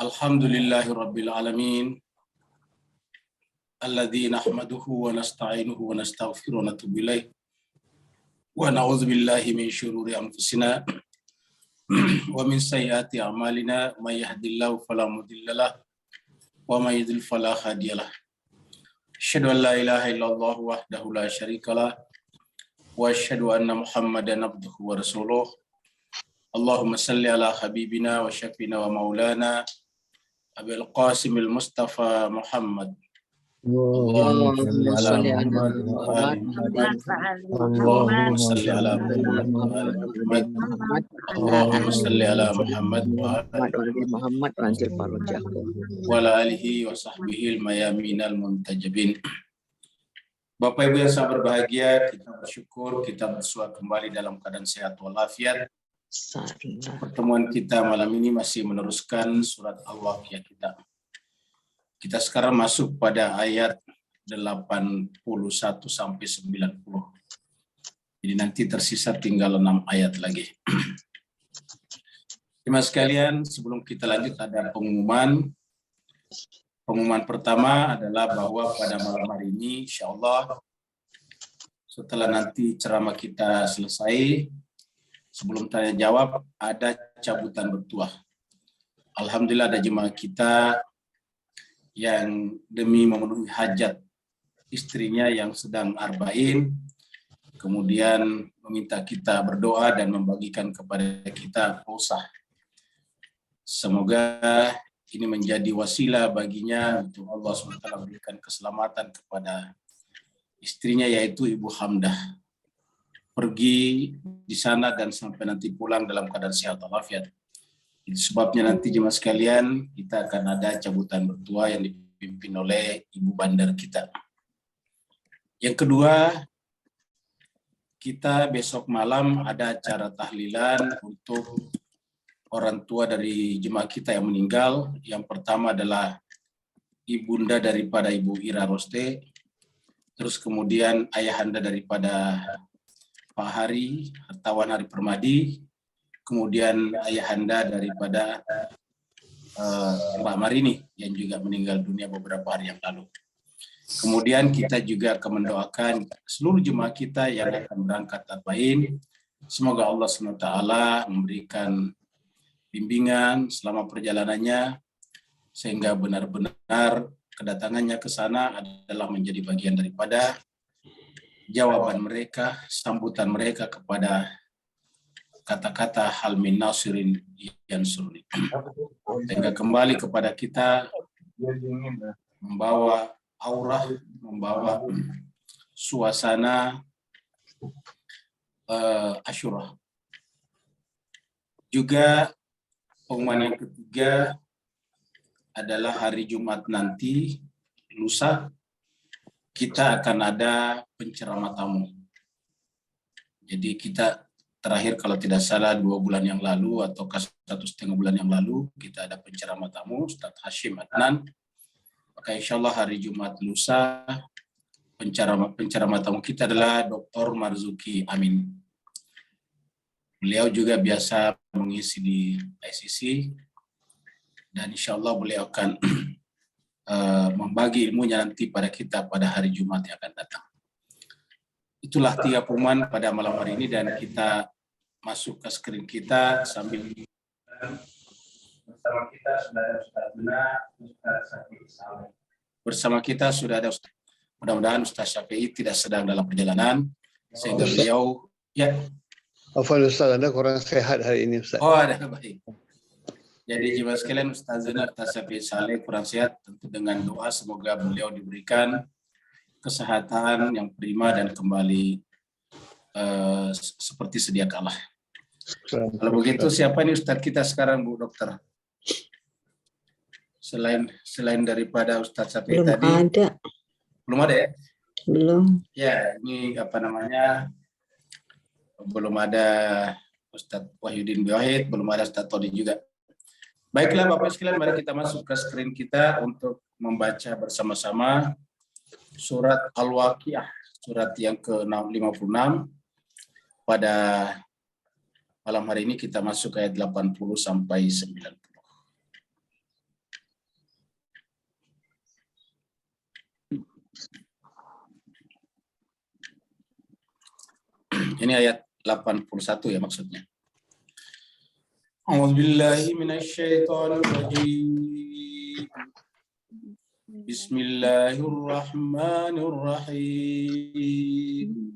Alhamdulillahirabbil alamin. Alladzi nahmaduhu wa nasta'inuhu wa nastaghfiruhu wa natubu ilaih. Wa na'udzu billahi min syururi anfusina wa min sayyiati a'malina. May yahdihillahu fala mudhillalah wa may yudhlil fala hadiyalah. Asyhadu an la ilaha illallah wahdahu la syarikalah wa asyhadu anna Muhammadan abduhu wa rasuluh. Allahumma salli ala habibina wa syafina wa maulana Abil Qasimil Mustafa Muhammad. Allahumma salli ala Muhammad wa ali Muhammad. Allahumma salli ala Muhammad. Allahumma salli ala Muhammad wa ali Muhammad wa ala alihi wa sahbihi al-mayaminal muntajabin. Bapak Ibu yang sangat berbahagia, kita bersyukur kita bersua kembali dalam keadaan sehat walafiat. Pertemuan kita malam ini masih meneruskan surat Al-Waqiah kita. Kita sekarang masuk pada ayat 81 sampai 90. Jadi nanti tersisa tinggal 6 ayat lagi. Jemaah sekalian, sebelum kita lanjut ada pengumuman. Pengumuman pertama adalah bahwa pada malam hari ini insyaallah setelah nanti ceramah kita selesai, sebelum tanya jawab ada cabutan bertuah. Alhamdulillah ada jemaah kita yang demi memenuhi hajat istrinya yang sedang arba'in, kemudian meminta kita berdoa dan membagikan kepada kita pausah. Semoga ini menjadi wasilah baginya untuk Allah SWT memberikan keselamatan kepada istrinya yaitu Ibu Hamdah. Pergi di sana dan sampai nanti pulang dalam keadaan sehat walafiat. Itu sebabnya nanti jemaah sekalian kita akan ada cabutan bertuah yang dipimpin oleh Ibu Bandar kita. Yang kedua, kita besok malam ada acara tahlilan untuk orang tua dari jemaah kita yang meninggal. Yang pertama adalah ibunda daripada Ibu Ira Roste, terus kemudian ayahanda daripada Pak Hari, Hartawan Hari Permadi, kemudian ayahanda daripada Mbak Marini yang juga meninggal dunia beberapa hari yang lalu. Kemudian kita juga akan mendoakan seluruh jemaah kita yang akan berangkat arba'in. Semoga Allah SWT memberikan bimbingan selama perjalanannya sehingga benar-benar kedatangannya ke sana adalah menjadi bagian daripada jawaban mereka, sambutan mereka kepada kata-kata hal min nasirin yansurni. Sehingga kembali kepada kita membawa aurah, membawa suasana Asyura. Juga pengumuman yang ketiga adalah hari Jumat nanti, lusa, kita akan ada penceramah tamu. Jadi kita terakhir kalau tidak salah 2 bulan yang lalu atau 1,5 bulan yang lalu kita ada penceramah tamu Ustaz Hashim Adnan. Maka insya Allah hari Jumat lusa penceramah tamu kita adalah Dr. Marzuki Amin. Beliau juga biasa mengisi di ICC dan insya Allah beliau akan membagi ilmunya nanti pada kita pada hari Jumat yang akan datang. Itulah 3 pengumuman pada malam hari ini dan kita masuk ke screen kita sambil bersama kita sudah ada Ustaz Buna, Ustaz Syafi'i Saleh. Bersama kita sudah ada Ustaz. Mudah-mudahan Ustaz Syafi'i tidak sedang dalam perjalanan sehingga beliau ya. Afwan Ustaz, Anda kurang sehat hari ini Ustaz. Oh, ada baik. Jadi jemaah sekalian Ustaz Syafi'i Saleh kurang sehat, tentu dengan doa semoga beliau diberikan kesehatan yang prima dan kembali seperti sedia kala. Kalau begitu siapa nih Ustaz kita sekarang Bu Dokter? Selain daripada Ustaz Syafi'i tadi. Belum ada ya? Belum. Ya, ini apa namanya? Belum ada Ustaz Wahyudin Wahid, belum ada Ustaz Todi juga. Baiklah Bapak sekalian, mari kita masuk ke screen kita untuk membaca bersama-sama surat Al-Waqiah, surat yang ke-56 pada Malam hari ini kita masuk ayat 80 sampai 90. Ini ayat 81 ya maksudnya. A'udzubillahi minasyaitonirrajim. Bismillahirrahmanirrahim.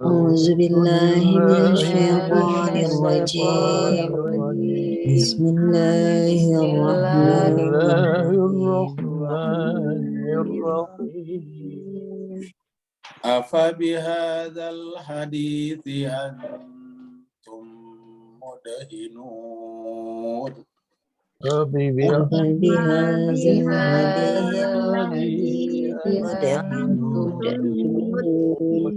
A'udzubillahi minasyaitonirrajim. Bismillahirrahmanirrahim. Afa bihadzal hadithi antum mudhinun. Bihadzal hadithi mudhinun.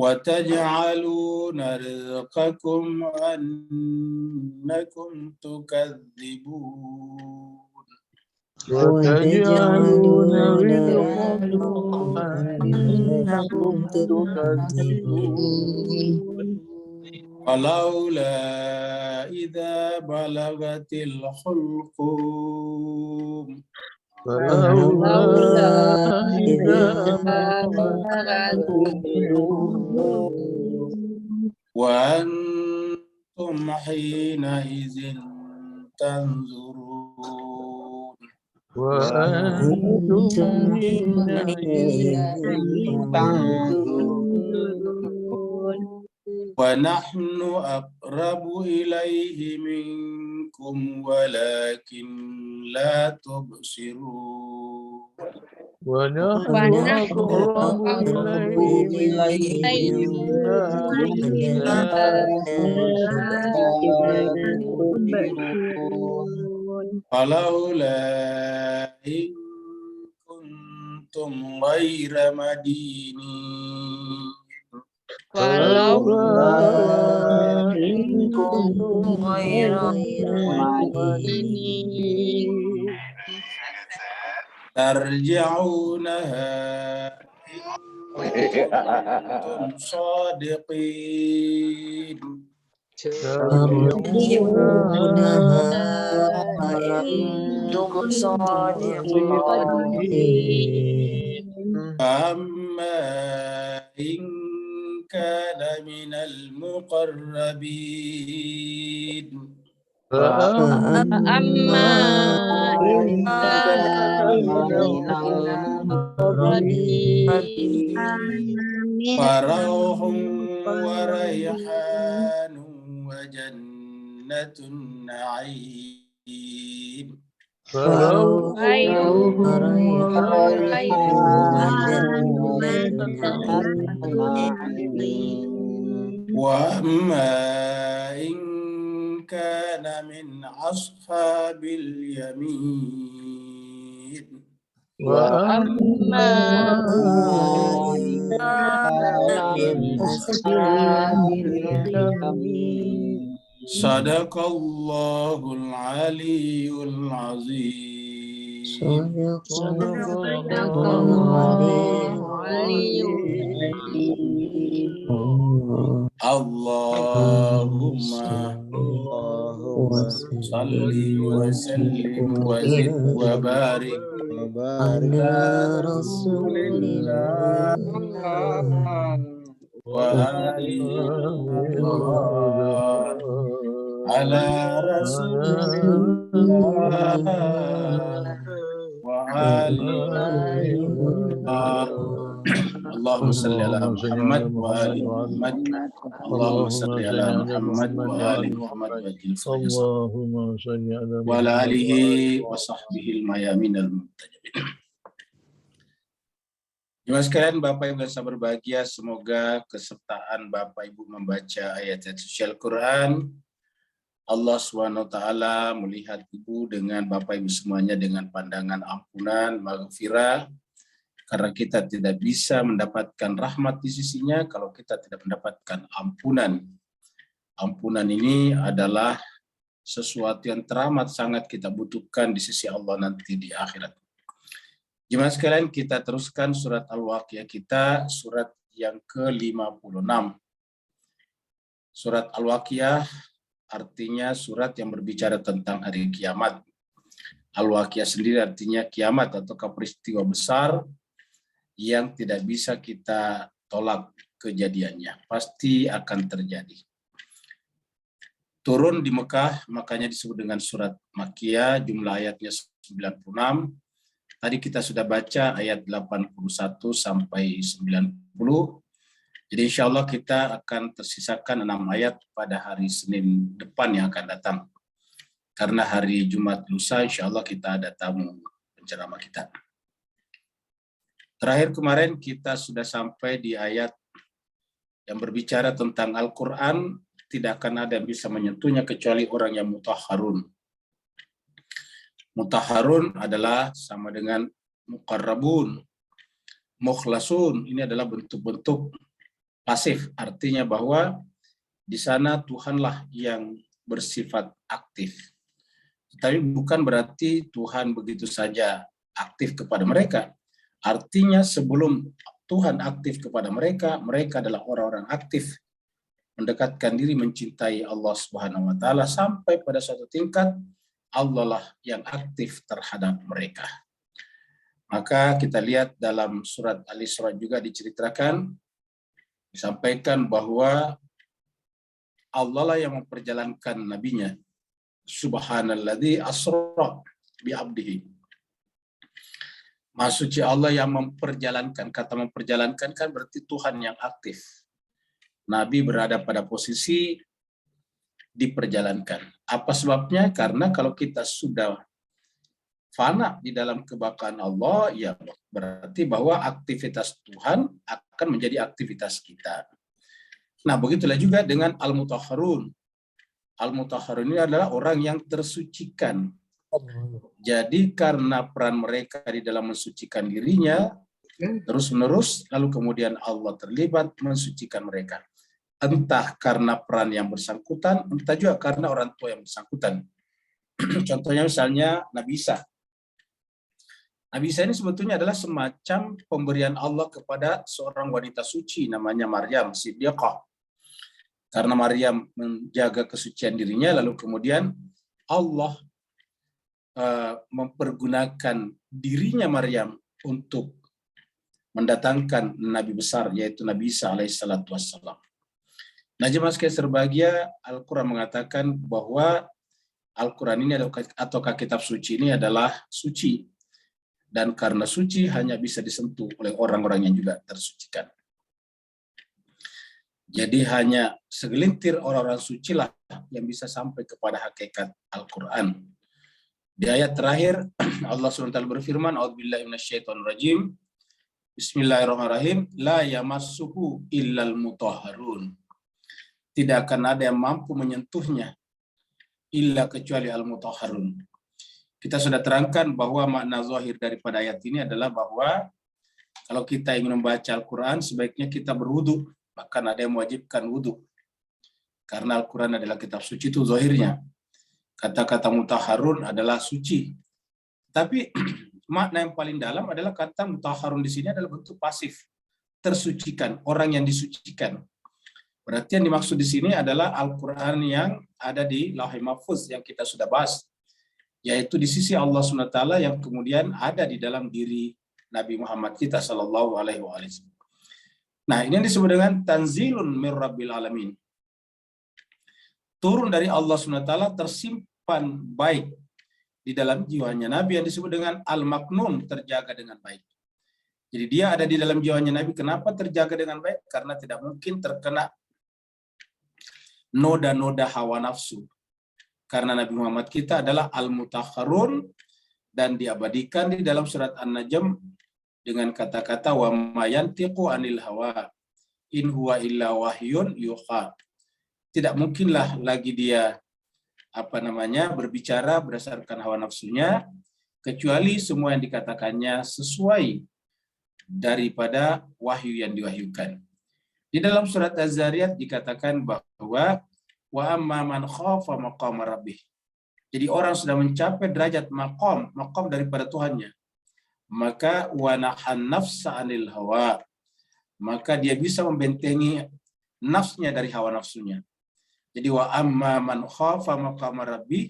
Wa taj'aluna rizqakum annakum tukadzibun. وَتَجْعَلُونَ رِزْقَكُمْ أَنَّكُمْ تُكَذِّبُونَ فلولا إذا بلغت الحلقوم فلولا إذا بلغت الحلقوم وأنتم حينئذ تنظرون وأنتم حينئذ تنظرون ونحن أقرب إليه منكم ولكن لا تبصرون ونحن أقرب إليه منكم فلولا إن كنتم غير مدينين فلولا إن كنتم غير مدينين ترجعونها إن كنتم صادقين ترجعونها إن كنتم صادقين فأما إن كان من المقربين فأما إن كان من المقربين فروح وريحان وجنة النعيم فروح وريحان وجنة النعيم وأما إن كان من أصحاب اليمين وأما إن كان من أصحاب اليمين صدق الله العلي العظيم صدق الله العلي العظيم اللهم صل وسلم وزد وبارك على رسول الله وآله على رسول الله وآله اللهم صل على محمد وآل محمد اللهم صل على محمد وآل محمد اللهم صل على وعلى آله وصحبه الميامين المنتجبين. Jemaah sekalian, Bapak Ibu yang berbahagia, semoga kesertaan Bapak Ibu membaca ayat-ayat suci Al-Quran, Allah SWT melihat Ibu dengan Bapak Ibu semuanya dengan pandangan ampunan, maghfirah, karena kita tidak bisa mendapatkan rahmat di sisinya kalau kita tidak mendapatkan ampunan. Ampunan ini adalah sesuatu yang teramat sangat kita butuhkan di sisi Allah nanti di akhirat. Jemaah sekalian, kita teruskan surat Al-Waqiah kita, surat yang ke-56. Surat Al-Waqiah artinya surat yang berbicara tentang hari kiamat. Al-Waqiah sendiri artinya kiamat atau peristiwa besar yang tidak bisa kita tolak kejadiannya. Pasti akan terjadi. Turun di Mekah, makanya disebut dengan surat Makkiyah, jumlah ayatnya 96. Tadi kita sudah baca ayat 81 sampai 90. Jadi insya Allah kita akan tersisakan 6 ayat pada hari Senin depan yang akan datang. Karena hari Jumat lusa insya Allah kita ada tamu penceramah kita. Terakhir kemarin kita sudah sampai di ayat yang berbicara tentang Al-Quran, tidak akan ada yang bisa menyentuhnya kecuali orang yang mutahharun. Mutahharun adalah sama dengan muqarrabun, mukhlasun. Ini adalah bentuk-bentuk pasif, artinya bahwa di sana Tuhanlah yang bersifat aktif. Tapi bukan berarti Tuhan begitu saja aktif kepada mereka. Artinya sebelum Tuhan aktif kepada mereka, mereka adalah orang-orang aktif mendekatkan diri mencintai Allah Subhanahu wa taala sampai pada suatu tingkat Allah lah yang aktif terhadap mereka. Maka kita lihat dalam surat Al-Isra juga diceritakan, disampaikan bahwa Allah lah yang memperjalankan nabinya. Subhanalladzi asra bi abdihi. Maha suci Allah yang memperjalankan. Kata memperjalankan kan berarti Tuhan yang aktif. Nabi berada pada posisi diperjalankan. Apa sebabnya? Karena kalau kita sudah fana di dalam kebakaan Allah, ya berarti bahwa aktivitas Tuhan akan menjadi aktivitas kita. Nah, begitulah juga dengan al-mutahharun. Al-mutahharun ini adalah orang yang tersucikan. Jadi karena peran mereka di dalam mensucikan dirinya, terus-menerus, lalu kemudian Allah terlibat mensucikan mereka. Entah karena peran yang bersangkutan, entah juga karena orang tua yang bersangkutan. Contohnya misalnya Nabi Isa. Nabi Isa ini sebetulnya adalah semacam pemberian Allah kepada seorang wanita suci namanya Maryam Siddiqah. Karena Maryam menjaga kesucian dirinya, lalu kemudian Allah mempergunakan dirinya Maryam untuk mendatangkan Nabi besar, yaitu Nabi Isa alaihissalatu wassalam. Nah, jemaah sekalian serbahagia, Al-Quran mengatakan bahwa Al-Quran ini ataukah kitab suci ini adalah suci. Dan karena suci hanya bisa disentuh oleh orang-orang yang juga tersucikan. Jadi hanya segelintir orang-orang suci lah yang bisa sampai kepada hakikat Al-Quran. Di ayat terakhir Allah SWT berfirman, A'udzubillahi minasyaitonirrajim. Bismillahirrahmanirrahim. La yamassuhu illal mutahharun. Tidak akan ada yang mampu menyentuhnya illa kecuali al-mutahharun. Kita sudah terangkan bahwa makna zahir daripada ayat ini adalah bahwa kalau kita ingin membaca Al-Quran, sebaiknya kita berwudu. Bahkan ada yang mewajibkan wudu. Karena Al-Quran adalah kitab suci, itu zahirnya. Kata-kata mutahharun adalah suci. Tapi makna yang paling dalam adalah kata mutahharun di sini adalah bentuk pasif. Tersucikan, orang yang disucikan. Berarti yang dimaksud di sini adalah Al-Quran yang ada di Lauhul Mahfuz yang kita sudah bahas. Yaitu di sisi Allah SWT yang kemudian ada di dalam diri Nabi Muhammad kita sallallahu alaihi wasallam. Nah, ini yang disebut dengan tanzilun mir rabbil alamin. Turun dari Allah SWT tersimpan baik di dalam jiwanya Nabi yang disebut dengan al-maknun, terjaga dengan baik. Jadi dia ada di dalam jiwanya Nabi. Kenapa terjaga dengan baik? Karena tidak mungkin terkena noda-noda hawa nafsu. Karena Nabi Muhammad kita adalah al-mutahharun dan diabadikan di dalam surat An-Najm dengan kata-kata wa ma yantiqu anil hawa in huwa illa wahyun yuha. Tidak mungkinlah lagi dia berbicara berdasarkan hawa nafsunya, kecuali semua yang dikatakannya sesuai daripada wahyu yang diwahyukan. Di dalam surat Az-Zariyat dikatakan bahwa wa amma man khafa maqama rabbih. Jadi orang sudah mencapai derajat maqam daripada Tuhannya. Maka wa nahan nafsa anil hawa. Maka dia bisa membentengi nafsnya dari hawa nafsunya. Jadi wa amma man khafa maqama rabbi,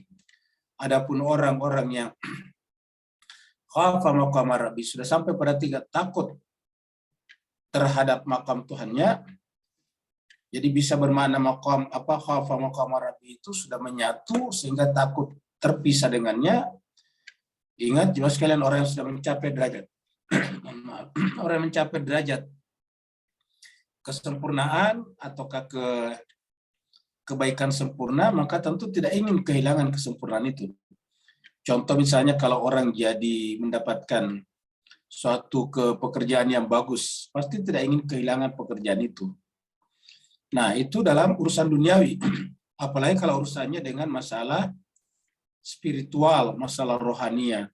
adapun orang-orang yang khafa maqama rabbi sudah sampai pada tingkat takut terhadap makam Tuhannya. Jadi bisa bermakna maqam khafa maqama rabbi itu sudah menyatu sehingga takut terpisah dengannya. Ingat jemaah sekalian, orang yang sudah mencapai derajat orang yang mencapai derajat kesempurnaan ataukah kebaikan sempurna, maka tentu tidak ingin kehilangan kesempurnaan itu. Contoh misalnya kalau orang jadi mendapatkan suatu pekerjaan yang bagus, pasti tidak ingin kehilangan pekerjaan itu. Nah, itu dalam urusan duniawi. Apalagi kalau urusannya dengan masalah spiritual, masalah rohania.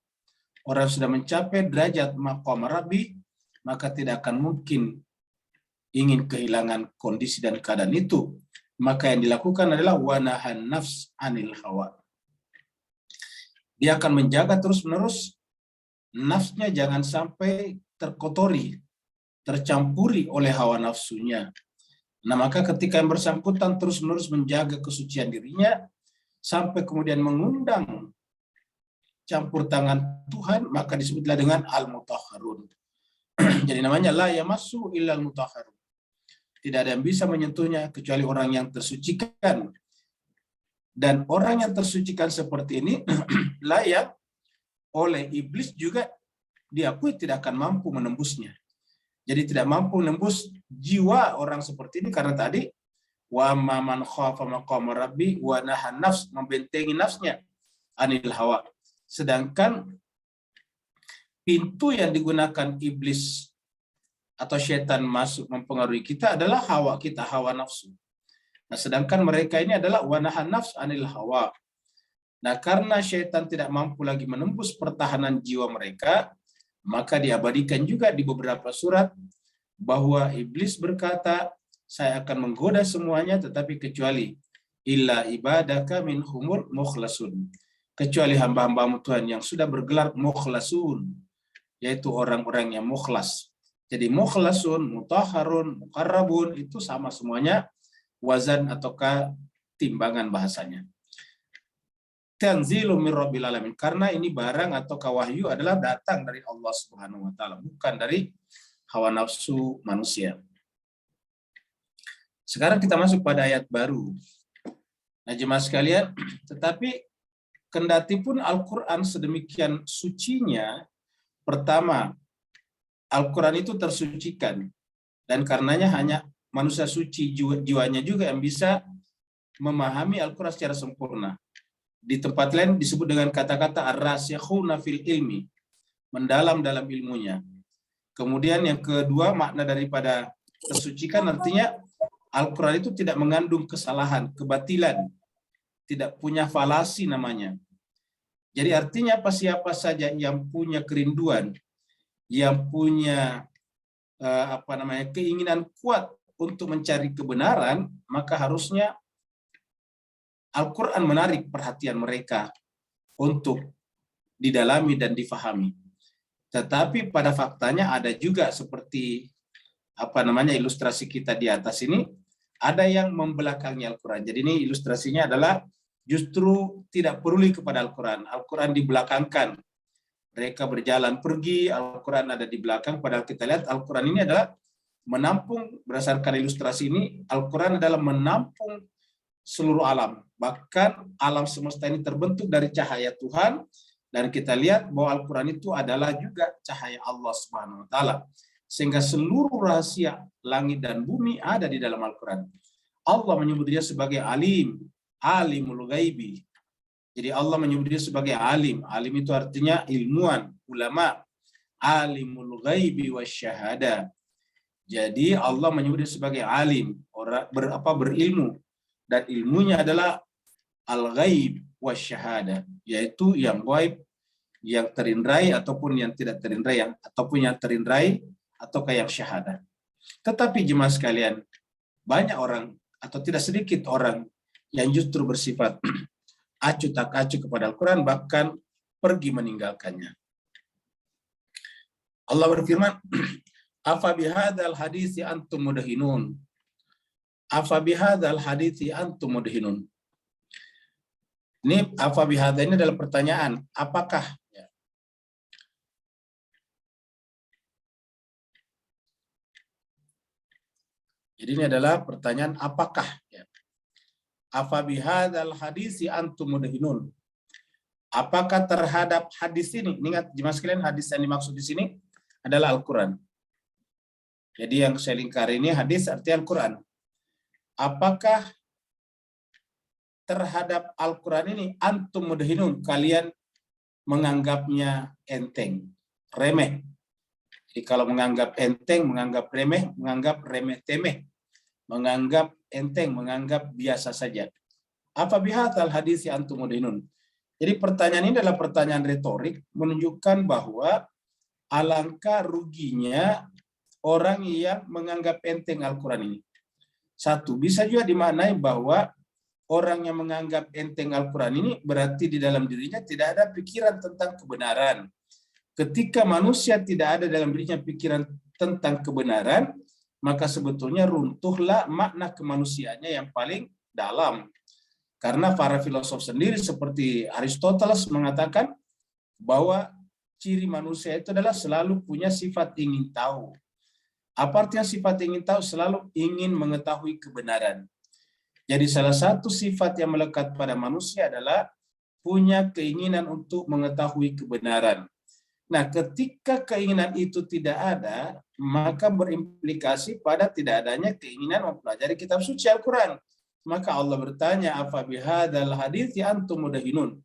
Orang sudah mencapai derajat maqam rabbi, maka tidak akan mungkin ingin kehilangan kondisi dan keadaan itu. Maka yang dilakukan adalah wanahan nafs anil hawa. Dia akan menjaga terus-menerus nafsnya jangan sampai terkotori, tercampuri oleh hawa nafsunya. Nah, maka ketika yang bersangkutan terus-menerus menjaga kesucian dirinya, sampai kemudian mengundang campur tangan Tuhan, maka disebutlah dengan al-mutahharun. Jadi namanya la yamassu illa al-mutahharun. Tidak ada yang bisa menyentuhnya kecuali orang yang tersucikan. Dan orang yang tersucikan seperti ini layak oleh iblis juga diakui tidak akan mampu menembusnya. Jadi tidak mampu menembus jiwa orang seperti ini karena tadi wa man khafa maqama rabbi wa nahan nafs, membentengi nafsnya anil hawa. Sedangkan pintu yang digunakan iblis atau syaitan masuk mempengaruhi kita adalah hawa kita, hawa nafsu. Nah, sedangkan mereka ini adalah wa nahan nafs anil hawa. Nah, karena syaitan tidak mampu lagi menembus pertahanan jiwa mereka, maka diabadikan juga di beberapa surat bahwa iblis berkata, saya akan menggoda semuanya tetapi kecuali illa ibadaka minhumul mukhlasun. Kecuali hamba-hambamu Tuhan yang sudah bergelar mukhlasun, yaitu orang-orang yang mukhlas. Jadi mukhlasun, mutahharun, muqarrabun itu sama semuanya wazan ataukah timbangan bahasanya. Tanzilu min rabbil alamin, karena ini barang atau wahyu adalah datang dari Allah Subhanahu wa taala, bukan dari hawa nafsu manusia. Sekarang kita masuk pada ayat baru. Nah, jemaah sekalian, tetapi kendati pun Al-Qur'an sedemikian sucinya, pertama, Al-Qur'an itu tersucikan dan karenanya hanya manusia suci jiwanya juga yang bisa memahami Al-Qur'an secara sempurna. Di tempat lain disebut dengan kata-kata ar-rasikhuna fil ilmi, mendalam dalam ilmunya. Kemudian yang kedua, makna daripada tersucikan artinya Al-Quran itu tidak mengandung kesalahan, kebatilan, tidak punya falasi namanya. Jadi artinya siapa saja yang punya kerinduan, yang punya keinginan kuat untuk mencari kebenaran, maka harusnya Al-Quran menarik perhatian mereka untuk didalami dan difahami. Tetapi pada faktanya ada juga seperti ilustrasi kita di atas ini, ada yang membelakangi Al-Quran. Jadi ini ilustrasinya adalah justru tidak peduli kepada Al-Quran. Al-Quran dibelakangkan. Mereka berjalan pergi, Al-Quran ada di belakang. Padahal kita lihat Al-Quran ini adalah menampung, berdasarkan ilustrasi ini, Al-Quran adalah menampung seluruh alam. Bahkan alam semesta ini terbentuk dari cahaya Tuhan, dan kita lihat bahwa Al-Quran itu adalah juga cahaya Allah Subhanahu wa taala. Sehingga seluruh rahasia langit dan bumi ada di dalam Al-Quran. Allah menyebut dia sebagai alim, alimul ghaibi. Jadi Allah menyebut dia sebagai alim. Alim itu artinya ilmuwan, ulama. Alimul ghaibi wasyahada. Jadi Allah menyebut dia sebagai alim, orang berilmu. Dan ilmunya adalah al-ghaib wasyahada, yaitu yang gaib, yang terindrai ataupun yang tidak terindrai, ataupun yang terindrai ataukah yang syahada. Tetapi jemaah sekalian, banyak orang atau tidak sedikit orang yang justru bersifat acuh tak acuh kepada Al-Quran, bahkan pergi meninggalkannya. Allah berfirman, afa bihadzal hadisi antum mudahinun. Afa bihadzal hadithi antum mudhinun. Ini afa bihadza ini adalah pertanyaan, apakah ya. Jadi ini adalah pertanyaan apakah ya. Afa bihadzal hadisi antum mudhinun. Apakah terhadap hadis ini? Ingat jemaah sekalian, hadis yang dimaksud di sini adalah Al-Qur'an. Jadi yang saya lingkari ini hadis arti Al-Qur'an. Apakah terhadap Al-Qur'an ini antum mudhinun, kalian menganggapnya enteng, remeh. Jadi kalau menganggap enteng, menganggap remeh, menganggap remeh temeh, menganggap enteng, menganggap biasa saja. Apa bihadzal hadisi antum mudhinun? Jadi pertanyaan ini adalah pertanyaan retorik, menunjukkan bahwa alangkah ruginya orang yang menganggap enteng Al-Quran ini. Satu, bisa juga dimaknai bahwa orang yang menganggap enteng Al-Quran ini berarti di dalam dirinya tidak ada pikiran tentang kebenaran. Ketika manusia tidak ada dalam dirinya pikiran tentang kebenaran, maka sebetulnya runtuhlah makna kemanusiaannya yang paling dalam. Karena para filosof sendiri seperti Aristoteles mengatakan bahwa ciri manusia itu adalah selalu punya sifat ingin tahu. Apa artinya sifat ingin tahu? Selalu ingin mengetahui kebenaran. Jadi salah satu sifat yang melekat pada manusia adalah punya keinginan untuk mengetahui kebenaran. Nah, ketika keinginan itu tidak ada, maka berimplikasi pada tidak adanya keinginan mempelajari kitab suci Al-Quran. Maka Allah bertanya, afa bihadzal hadithi antum mudhinun.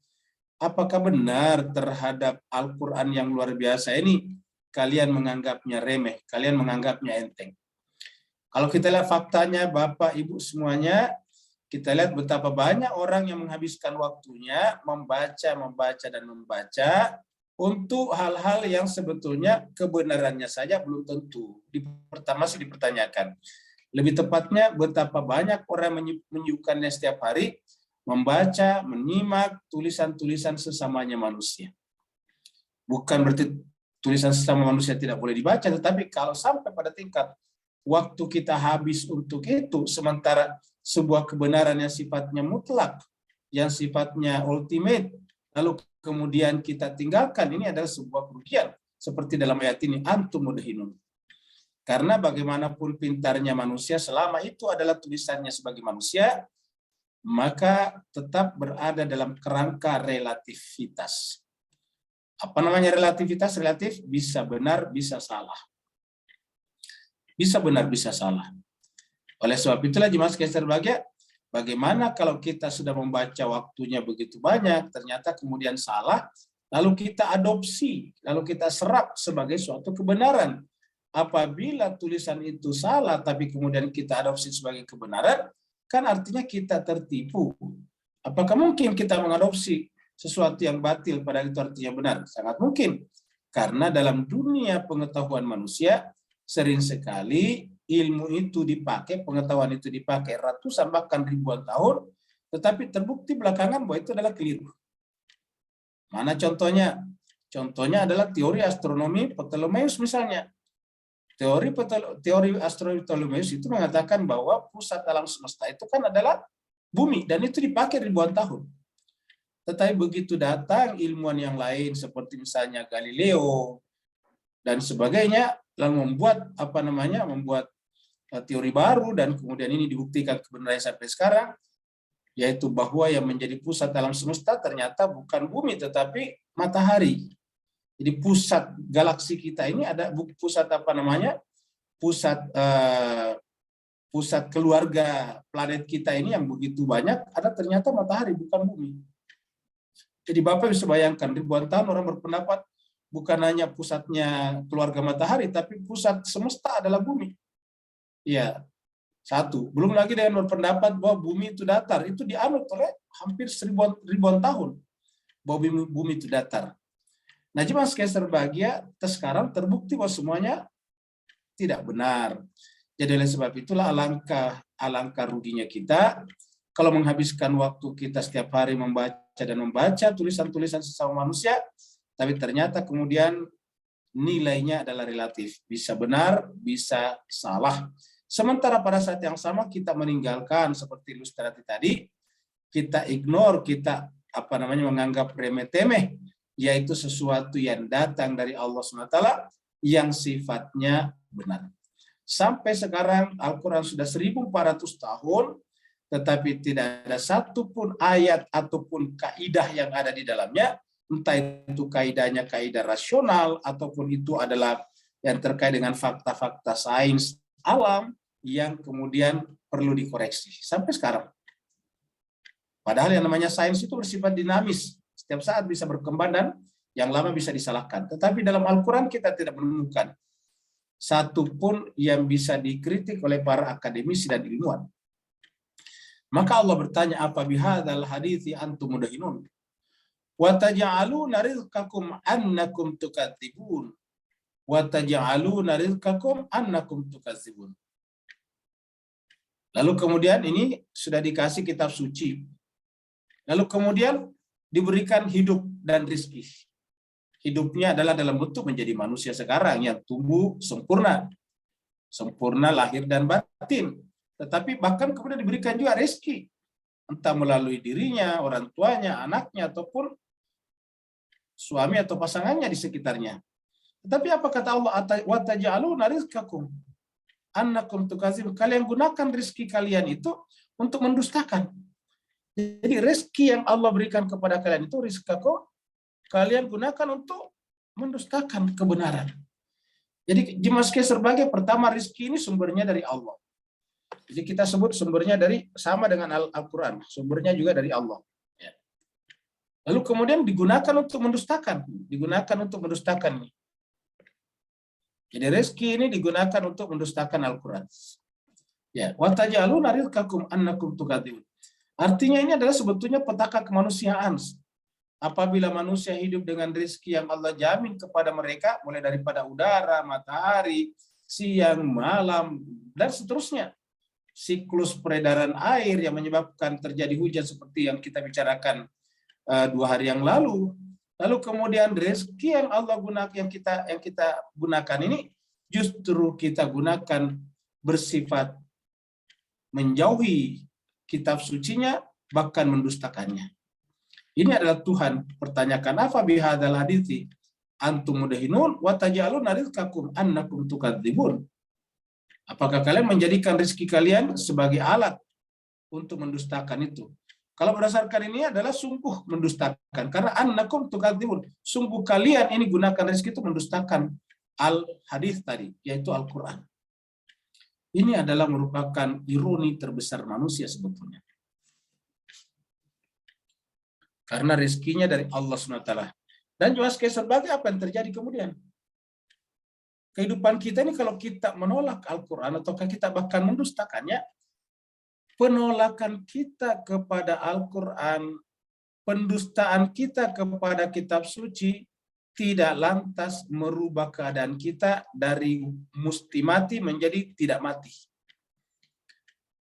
Apakah benar terhadap Al-Quran yang luar biasa ini kalian menganggapnya remeh, kalian menganggapnya enteng? Kalau kita lihat faktanya, Bapak, Ibu semuanya, kita lihat betapa banyak orang yang menghabiskan waktunya membaca untuk hal-hal yang sebetulnya kebenarannya saja belum tentu. Pertama sih dipertanyakan. Lebih tepatnya, betapa banyak orang menyukannya setiap hari membaca, menyimak tulisan-tulisan sesamanya manusia. Bukan berarti tulisan sesama manusia tidak boleh dibaca, tetapi kalau sampai pada tingkat waktu kita habis untuk itu, sementara sebuah kebenaran yang sifatnya mutlak, yang sifatnya ultimate, lalu kemudian kita tinggalkan, ini adalah sebuah kerugian. Seperti dalam ayat ini, antum mudhinun. Karena bagaimanapun pintarnya manusia, selama itu adalah tulisannya sebagai manusia, maka tetap berada dalam kerangka relativitas. Apa namanya relativitas? Relatif, bisa benar, bisa salah. Bisa benar, bisa salah. Oleh sebab itulah jemaah sekalian berbahagia, bagaimana kalau kita sudah membaca waktunya begitu banyak, ternyata kemudian salah, lalu kita adopsi, lalu kita serap sebagai suatu kebenaran. Apabila tulisan itu salah, tapi kemudian kita adopsi sebagai kebenaran, kan artinya kita tertipu. Apakah mungkin kita mengadopsi sesuatu yang batil padahal itu artinya benar? Sangat mungkin. Karena dalam dunia pengetahuan manusia, sering sekali ilmu itu dipakai, pengetahuan itu dipakai ratusan bahkan ribuan tahun, tetapi terbukti belakangan bahwa itu adalah keliru. Mana contohnya? Contohnya adalah teori astronomi Ptolemeus misalnya. Teori astronomi Ptolemeus itu mengatakan bahwa pusat alam semesta itu kan adalah bumi, dan itu dipakai ribuan tahun. Tetapi begitu datang ilmuwan yang lain seperti misalnya Galileo dan sebagainya, lalu membuat membuat teori baru, dan kemudian ini dibuktikan kebenarannya sampai sekarang, yaitu bahwa yang menjadi pusat alam semesta ternyata bukan bumi tetapi matahari. Jadi pusat galaksi kita ini ada pusat pusat keluarga planet kita ini yang begitu banyak, ada ternyata matahari bukan bumi. Jadi Bapak bisa bayangkan ribuan tahun orang berpendapat bukan hanya pusatnya keluarga matahari, tapi pusat semesta adalah bumi. Ya, satu. Belum lagi dengan berpendapat bahwa bumi itu datar, itu dianut oleh hampir ribuan tahun bahwa bumi itu datar. Nah, jemaah sekalian berbahagia, sekarang terbukti bahwa semuanya tidak benar. Jadi oleh sebab itulah alangkah ruginya kita kalau menghabiskan waktu kita setiap hari membaca tulisan-tulisan sesama manusia, tapi ternyata kemudian nilainya adalah relatif, bisa benar, bisa salah. Sementara pada saat yang sama kita meninggalkan seperti ilustrasi tadi, kita ignore, kita menganggap remeh-temeh, yaitu sesuatu yang datang dari Allah SWT yang sifatnya benar. Sampai sekarang Al-Quran sudah 1400 tahun, tetapi tidak ada satupun ayat ataupun kaidah yang ada di dalamnya, entah itu kaidahnya kaidah rasional ataupun itu adalah yang terkait dengan fakta-fakta sains alam yang kemudian perlu dikoreksi sampai sekarang. Padahal yang namanya sains itu bersifat dinamis, setiap saat bisa berkembang dan yang lama bisa disalahkan. Tetapi dalam Al-Quran kita tidak menemukan satupun yang bisa dikritik oleh para akademisi dan ilmuwan. Maka Allah bertanya, apa bihadzal hadithi antum mudahinun wa taj'aluna rizqakum annakum tukadzibun wa taj'aluna rizqakum annakum tukadzibun. Lalu kemudian ini sudah dikasih kitab suci. Lalu kemudian diberikan hidup dan rizki. Hidupnya adalah dalam bentuk menjadi manusia sekarang yang tumbuh sempurna. Sempurna lahir dan batin. Tetapi bahkan kemudian diberikan juga rizki. Entah melalui dirinya, orang tuanya, anaknya, ataupun suami atau pasangannya di sekitarnya. Tetapi apa kata Allah? Wa taj'aluna rizqakum annakum tukadzibun. Kalian gunakan rizki kalian itu untuk mendustakan. Jadi rezeki yang Allah berikan kepada kalian itu rizqakum, kalian gunakan untuk mendustakan kebenaran. Jadi Dimas sebagai pertama rezeki ini sumbernya dari Allah. Jadi kita sebut sumbernya dari sama dengan Al-Quran, sumbernya juga dari Allah. Lalu kemudian digunakan untuk mendustakan, Jadi rezeki ini digunakan untuk mendustakan Al-Quran. Ya, wa taj'aluna rizqakum annakum tukadzibun. Artinya ini adalah sebetulnya petaka kemanusiaan. Apabila manusia hidup dengan rezeki yang Allah jamin kepada mereka, mulai daripada udara, matahari, siang, malam, dan seterusnya. Siklus peredaran air yang menyebabkan terjadi hujan seperti yang kita bicarakan 2 hari yang lalu. Lalu kemudian rezeki yang Allah gunakan, yang kita gunakan ini justru kita gunakan bersifat menjauhi kitab sucinya, bahkan mendustakannya. Ini adalah Tuhan pertanyakan, apa bihadzal hadithi antum mudahinun wa taj'aluna rizqakum annakum tukadzibun. Apakah kalian menjadikan rezeki kalian sebagai alat untuk mendustakan itu? Kalau berdasarkan ini adalah sungguh mendustakan, karena annakum tukadzibun, sungguh kalian ini gunakan rezeki itu mendustakan al-hadits tadi, yaitu Al-Quran. Ini adalah merupakan ironi terbesar manusia sebetulnya. Karena rezekinya dari Allah SWT. Dan juga sebagai apa yang terjadi kemudian? Kehidupan kita ini kalau kita menolak Al-Quran ataukah kita bahkan mendustakannya, penolakan kita kepada Al-Quran, pendustaan kita kepada kitab suci, tidak lantas merubah keadaan kita dari mesti mati menjadi tidak mati.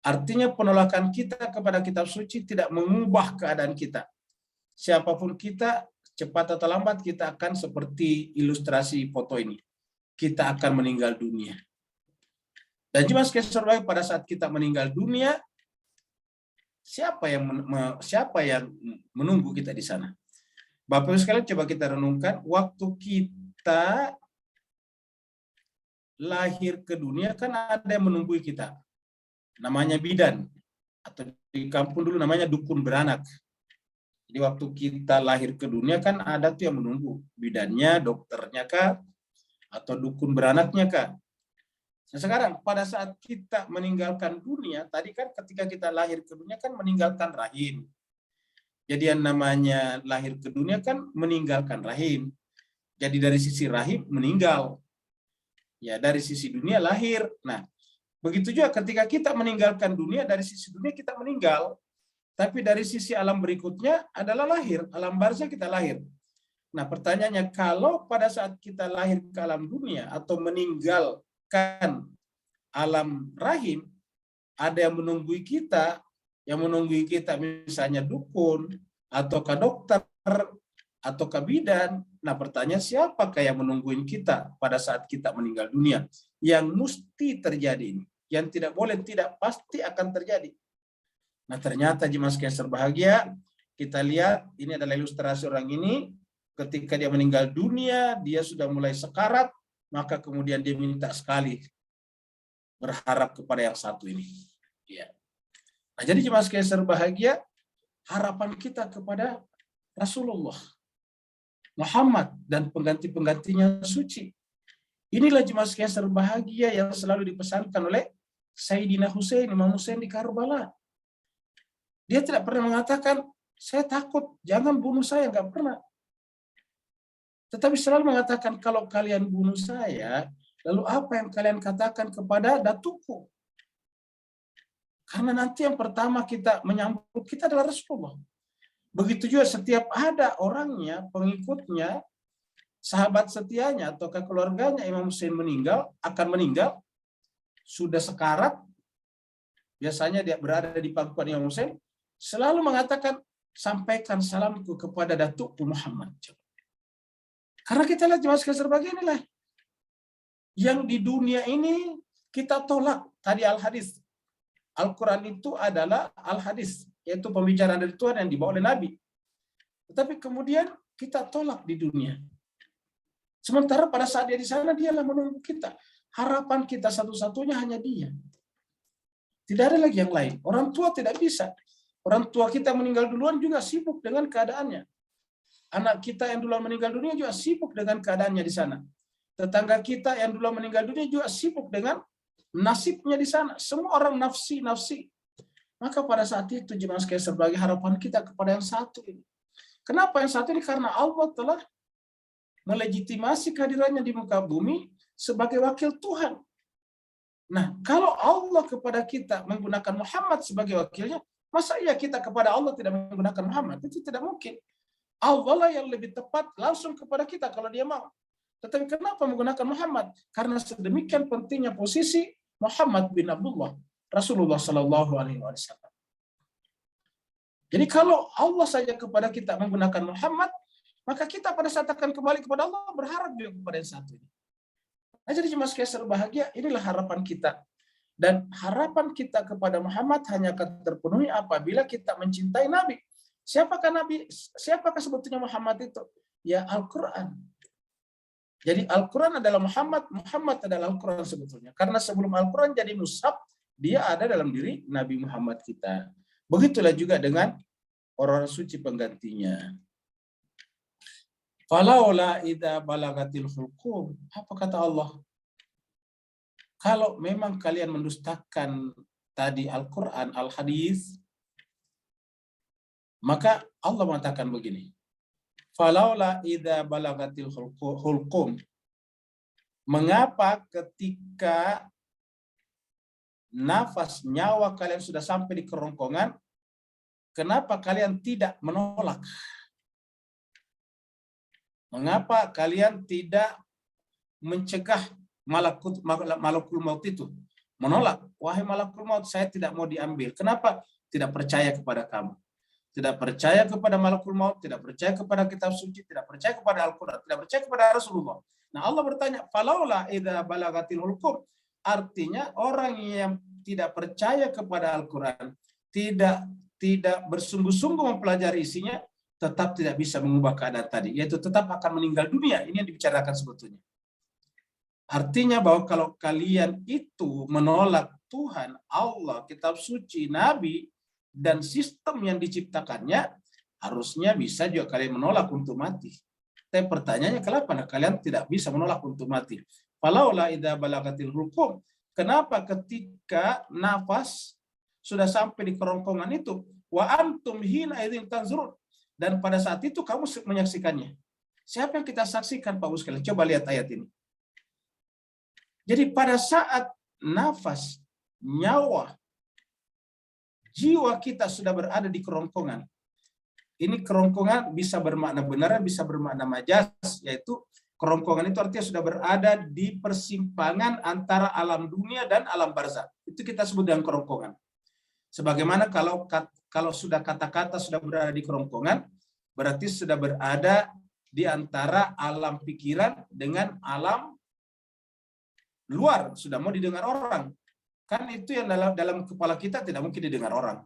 Artinya penolakan kita kepada kitab suci tidak mengubah keadaan kita. Siapapun kita, cepat atau lambat kita akan seperti ilustrasi foto ini. Kita akan meninggal dunia. Dan cuma sebagai pada saat kita meninggal dunia, siapa yang menunggu kita di sana? Bapak Ibu sekalian, coba kita renungkan, waktu kita lahir ke dunia kan ada yang menunggu kita. Namanya bidan, atau di kampung dulu namanya dukun beranak. Jadi waktu kita lahir ke dunia kan ada tuh yang menunggu, bidannya, dokternya kah, atau dukun beranaknya kah. Nah sekarang pada saat kita meninggalkan dunia, tadi kan ketika kita lahir ke dunia kan meninggalkan rahim. Jadi yang namanya lahir ke dunia kan meninggalkan rahim. Jadi dari sisi rahim meninggal. Ya dari sisi dunia lahir. Nah begitu juga ketika kita meninggalkan dunia, dari sisi dunia kita meninggal. Tapi dari sisi alam berikutnya adalah lahir. Alam barzah kita lahir. Nah pertanyaannya, kalau pada saat kita lahir ke alam dunia atau meninggalkan alam rahim, ada yang menunggu kita, misalnya dukun, ataukah dokter, ataukah bidan. Nah pertanyaan, siapakah yang menungguin kita pada saat kita meninggal dunia? Yang mesti terjadi ini, yang tidak boleh tidak pasti akan terjadi. Nah ternyata jemaah sekalian berbahagia, kita lihat ini adalah ilustrasi orang ini ketika dia meninggal dunia, dia sudah mulai sekarat, maka kemudian dia minta sekali berharap kepada yang satu ini. Ya. Nah, jadi jemaah sekalian berbahagia, harapan kita kepada Rasulullah Muhammad dan pengganti-penggantinya suci. Inilah jemaah sekalian berbahagia yang selalu dipesankan oleh Sayyidina Husain, Imam Husain di Karbala. Dia tidak pernah mengatakan, saya takut, jangan bunuh saya, enggak pernah. Tetapi selalu mengatakan, kalau kalian bunuh saya, lalu apa yang kalian katakan kepada datuku? Karena nanti yang pertama kita menyambut kita adalah Rasulullah. Begitu juga setiap ada orangnya, pengikutnya, sahabat setianya, atau keluarganya Imam Husain akan meninggal, sudah sekarat, biasanya dia berada di pangkuan Imam Husain, selalu mengatakan, sampaikan salamku kepada datukku Muhammad. Karena kita lihat jemaah sekalian berbahagia inilah yang di dunia ini kita tolak. Tadi al-hadis. Al-Quran itu adalah al-hadis, yaitu pembicaraan dari Tuhan yang dibawa oleh Nabi. Tetapi kemudian kita tolak di dunia. Sementara pada saat dia di sana, dialah menunggu kita. Harapan kita satu-satunya hanya dia. Tidak ada lagi yang lain. Orang tua tidak bisa. Orang tua kita meninggal duluan juga sibuk dengan keadaannya. Anak kita yang duluan meninggal dunia juga sibuk dengan keadaannya di sana. Tetangga kita yang duluan meninggal dunia juga sibuk dengan nasibnya di sana. Semua orang nafsi. Maka pada saat itu jemaah sekalian sebagai harapan kita kepada yang satu ini. Kenapa yang satu ini? Karena Allah telah melegitimasi kehadirannya di muka bumi sebagai wakil Tuhan. Nah, kalau Allah kepada kita menggunakan Muhammad sebagai wakilnya, masa iya kita kepada Allah tidak menggunakan Muhammad? Itu tidak mungkin. Allah lah yang lebih tepat langsung kepada kita kalau dia mau. Tetapi kenapa menggunakan Muhammad? Karena sedemikian pentingnya posisi Muhammad bin Abdullah, Rasulullah Sallallahu Alaihi Wasallam. Jadi kalau Allah saja kepada kita menggunakan Muhammad, maka kita pada saat akan kembali kepada Allah berharap juga kepada yang satu ini. Nah, jadi jemaah sekalian berbahagia, inilah harapan kita. Dan harapan kita kepada Muhammad hanya akan terpenuhi apabila kita mencintai Nabi. Siapakah Nabi? Siapakah sebetulnya Muhammad itu? Ya Al-Quran. Jadi Al-Quran adalah Muhammad, Muhammad adalah Al-Quran sebetulnya. Karena sebelum Al-Quran jadi mushaf, dia ada dalam diri Nabi Muhammad kita. Begitulah juga dengan orang suci penggantinya. Falaula idza balagatil hulqum. Apa kata Allah? Kalau memang kalian mendustakan tadi Al-Quran, Al-Hadis, maka Allah mengatakan begini. Falaula idza balagatil hulqum. Mengapa ketika nafas nyawa kalian sudah sampai di kerongkongan, kenapa kalian tidak menolak? Mengapa kalian tidak mencegah malakul maut itu? Menolak. Wahai malakul maut, saya tidak mau diambil. Kenapa? Tidak percaya kepada kamu. Tidak percaya kepada malakul maut, tidak percaya kepada kitab suci, tidak percaya kepada Al-Quran, tidak percaya kepada Rasulullah. Nah Allah bertanya, falaula idza balagatil hulqum. Artinya orang yang tidak percaya kepada Al-Quran, tidak bersungguh-sungguh mempelajari isinya, tetap tidak bisa mengubah keadaan tadi, yaitu tetap akan meninggal dunia. Ini yang dibicarakan sebetulnya. Artinya bahwa kalau kalian itu menolak Tuhan, Allah, kitab suci, Nabi, dan sistem yang diciptakannya, harusnya bisa juga kalian menolak untuk mati. Tapi pertanyaannya, kenapa kalian tidak bisa menolak untuk mati? Falaula idza balagatil hulqum. Kenapa ketika nafas sudah sampai di kerongkongan itu, wa antum hina idzin tanzurun, dan pada saat itu kamu menyaksikannya. Siapa yang kita saksikan, Pak sekalian? Coba lihat ayat ini. Jadi pada saat nafas, nyawa, jiwa kita sudah berada di kerongkongan. Ini kerongkongan bisa bermakna benar, bisa bermakna majas, yaitu kerongkongan itu artinya sudah berada di persimpangan antara alam dunia dan alam barzakh. Itu kita sebut dengan kerongkongan. Sebagaimana kalau sudah kata-kata sudah berada di kerongkongan, berarti sudah berada di antara alam pikiran dengan alam luar, sudah mau didengar orang. Kan itu yang dalam kepala kita tidak mungkin didengar orang.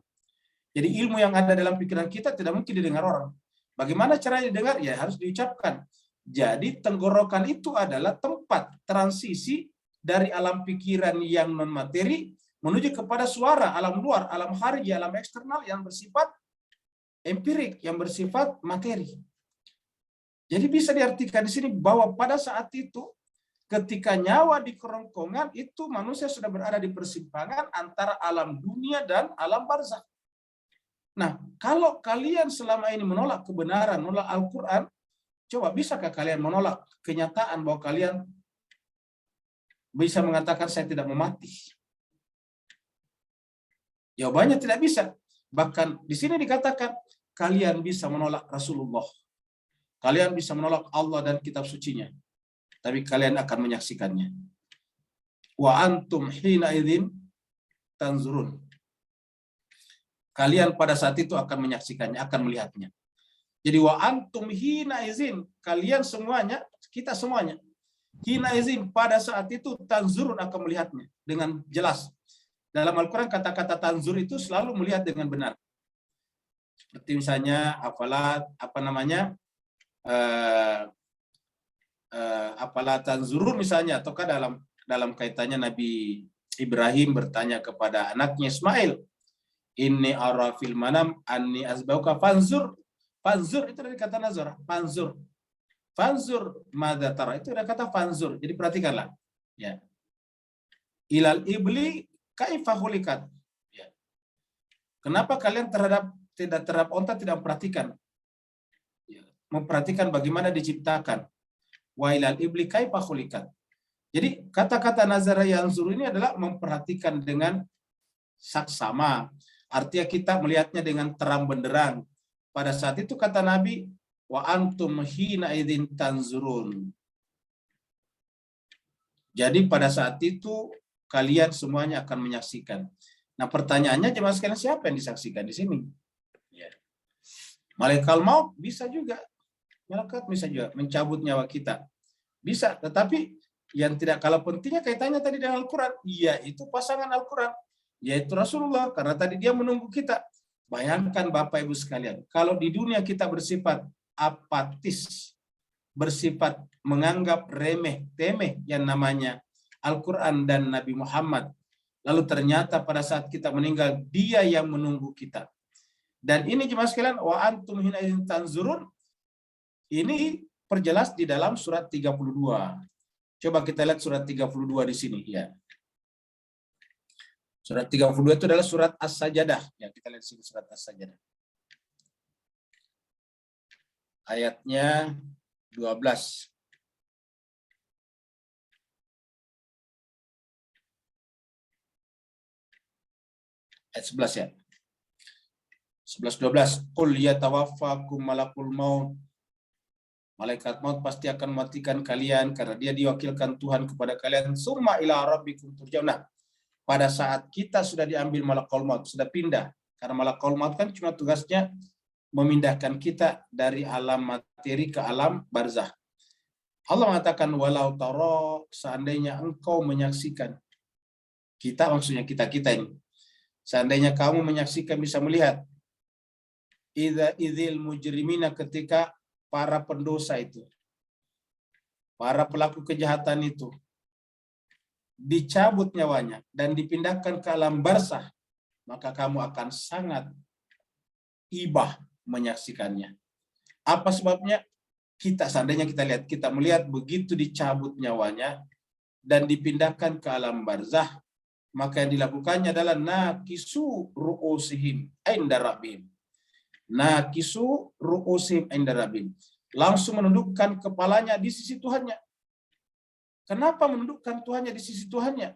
Jadi ilmu yang ada dalam pikiran kita tidak mungkin didengar orang. Bagaimana caranya didengar? Ya harus diucapkan. Jadi tenggorokan itu adalah tempat transisi dari alam pikiran yang non materi menuju kepada suara alam luar, alam khariji, alam eksternal yang bersifat empirik, yang bersifat materi. Jadi bisa diartikan di sini bahwa pada saat itu ketika nyawa di kerongkongan itu manusia sudah berada di persimpangan antara alam dunia dan alam barzakh. Nah, kalau kalian selama ini menolak kebenaran, menolak Al-Quran, coba bisakah kalian menolak kenyataan bahwa kalian bisa mengatakan saya tidak mau mati? Jawabannya tidak bisa. Bahkan di sini dikatakan kalian bisa menolak Rasulullah. Kalian bisa menolak Allah dan kitab sucinya. Tapi kalian akan menyaksikannya. Wa antum hina idzin tanzurun. Kalian pada saat itu akan menyaksikannya, akan melihatnya. Jadi wa antum hina idzin, kalian semuanya, kita semuanya. Hina idzin, pada saat itu tanzurun akan melihatnya dengan jelas. Dalam Al-Quran kata-kata tanzur itu selalu melihat dengan benar. Seperti misalnya apalah tanzurun misalnya, ataukah dalam kaitannya Nabi Ibrahim bertanya kepada anaknya Ismail, inni ara fil manam anni azbauka fanzur. Fanzur itu dari kata nazar, fanzur. Fanzur madza tara, itu dari kata fanzur. Jadi perhatikanlah. Ya. Ilal ibli kaifa khuliqat. Ya. Kenapa kalian terhadap onta tidak memperhatikan? Ya. Memperhatikan bagaimana diciptakan. Wa ilal ibli kaifa khuliqat. Jadi kata-kata nazara yanzur ini adalah memperhatikan dengan saksama. Artinya kita melihatnya dengan terang benderang. Pada saat itu kata Nabi, wa antum hina idzin tanzurun. Jadi pada saat itu kalian semuanya akan menyaksikan. Nah, pertanyaannya jemaah sekalian, siapa yang disaksikan di sini? Ya. Malaikat maut bisa juga. Malaikat bisa juga mencabut nyawa kita. Bisa, tetapi yang tidak kalah pentingnya kaitannya tadi dengan Al-Quran, yaitu pasangan Al-Quran, yaitu Rasulullah, karena tadi dia menunggu kita. Bayangkan Bapak Ibu sekalian, kalau di dunia kita bersifat apatis, bersifat menganggap remeh-temeh yang namanya Al-Quran dan Nabi Muhammad, lalu ternyata pada saat kita meninggal, dia yang menunggu kita. Dan ini jemaah sekalian, wa antum hina idzin tanzurun, ini perjelas di dalam surat 32. Coba kita lihat surat 32 di sini ya. Surat 32 itu adalah surat As-Sajdah. Ya, kita lihat sini surat As-Sajdah. Ayatnya 12. Ayat 11 ya. 11-12. Qul yatawaffakum malakul maut. Malaikat maut pasti akan mematikan kalian karena dia diwakilkan Tuhan kepada kalian. Summa ila rabbikum turja'un. Nah, pada saat kita sudah diambil malakul maut, sudah pindah. Karena malakul maut kan cuma tugasnya memindahkan kita dari alam materi ke alam barzakh. Allah mengatakan walau tara, seandainya engkau menyaksikan. Kita maksudnya kita ini. Seandainya kamu menyaksikan, bisa melihat. Idza idzil mujrimina, ketika para pendosa itu, para pelaku kejahatan itu dicabut nyawanya dan dipindahkan ke alam barzakh, maka kamu akan sangat ibah menyaksikannya. Apa sebabnya? Seandainya kita lihat, kita melihat begitu dicabut nyawanya dan dipindahkan ke alam barzakh, maka yang dilakukannya adalah nakisu ru'usihim inda rabbihim. Nakisu ru'usihim inda rabbihim. Langsung menundukkan kepalanya di sisi Tuhannya. Kenapa menundukkan Tuhannya di sisi Tuhannya?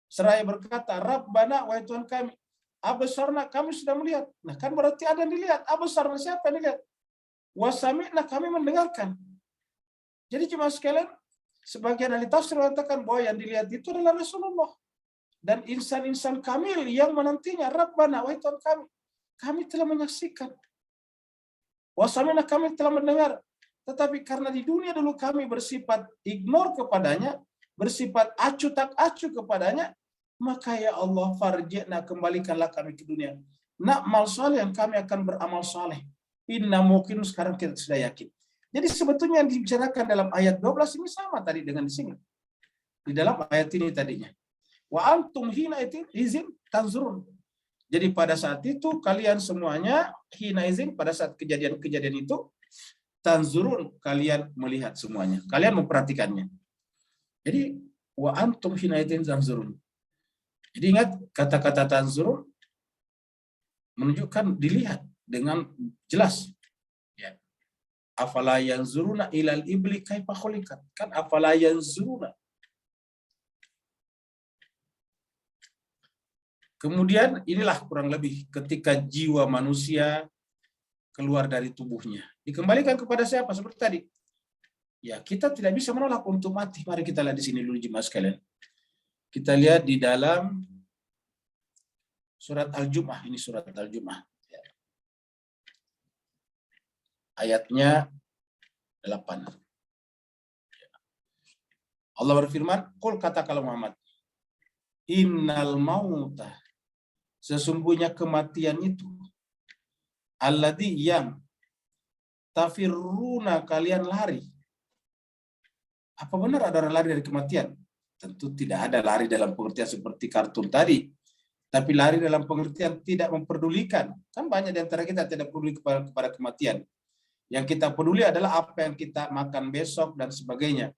Seraya berkata, Rabbana, wahai Tuhan kami, absarna, kami sudah melihat. Nah, kan berarti ada yang dilihat. Absarna, siapa yang dilihat? Wasami'na, kami mendengarkan. Jadi cuma sekalian, sebagian ahli tafsir mengatakan bahwa yang dilihat itu adalah Rasulullah. Dan insan-insan kamil yang menantinya, Rabbana, wahai Tuhan kami telah menyaksikan. Wasami'na, kami telah mendengar. Tetapi karena di dunia dulu kami bersifat ignore kepadanya, bersifat acuh tak acuh kepadanya, maka ya Allah farji'na, kembalikanlah kami ke dunia. Na'mal saleh, yang kami akan beramal saleh. Inna mungkin, sekarang kita sudah yakin. Jadi sebetulnya yang dibicarakan dalam ayat 12 ini sama tadi dengan di sini. Di dalam ayat ini tadinya. Wa antum hina izin tanzurun. Jadi pada saat itu kalian semuanya hina izin, pada saat kejadian-kejadian itu tanzurun, kalian melihat semuanya. Kalian memperhatikannya. Jadi wa antum hina izin tanzurun. Jadi ingat kata-kata tanzurun menunjukkan dilihat dengan jelas. Ya. Afala yanzuruna ilal ibli kaifa khuliqat. Kan afala yanzuruna. Kemudian inilah kurang lebih ketika jiwa manusia keluar dari tubuhnya. Dikembalikan kepada siapa? Seperti tadi. Ya, kita tidak bisa menolak untuk mati. Mari kita lihat di sini dulu jemaah sekalian. Kita lihat di dalam surat Al-Jum'ah. Ini surat Al-Jum'ah. Ayatnya 8. Allah berfirman, "Qul, katakanlah Muhammad, innal mauta, sesungguhnya kematian itu, alladzi yang tafirruna, kalian lari." Apa benar ada orang lari dari kematian? Tentu tidak ada lari dalam pengertian seperti kartun tadi. Tapi lari dalam pengertian tidak memperdulikan. Kan banyak di antara kita tidak peduli kepada kematian. Yang kita peduli adalah apa yang kita makan besok dan sebagainya.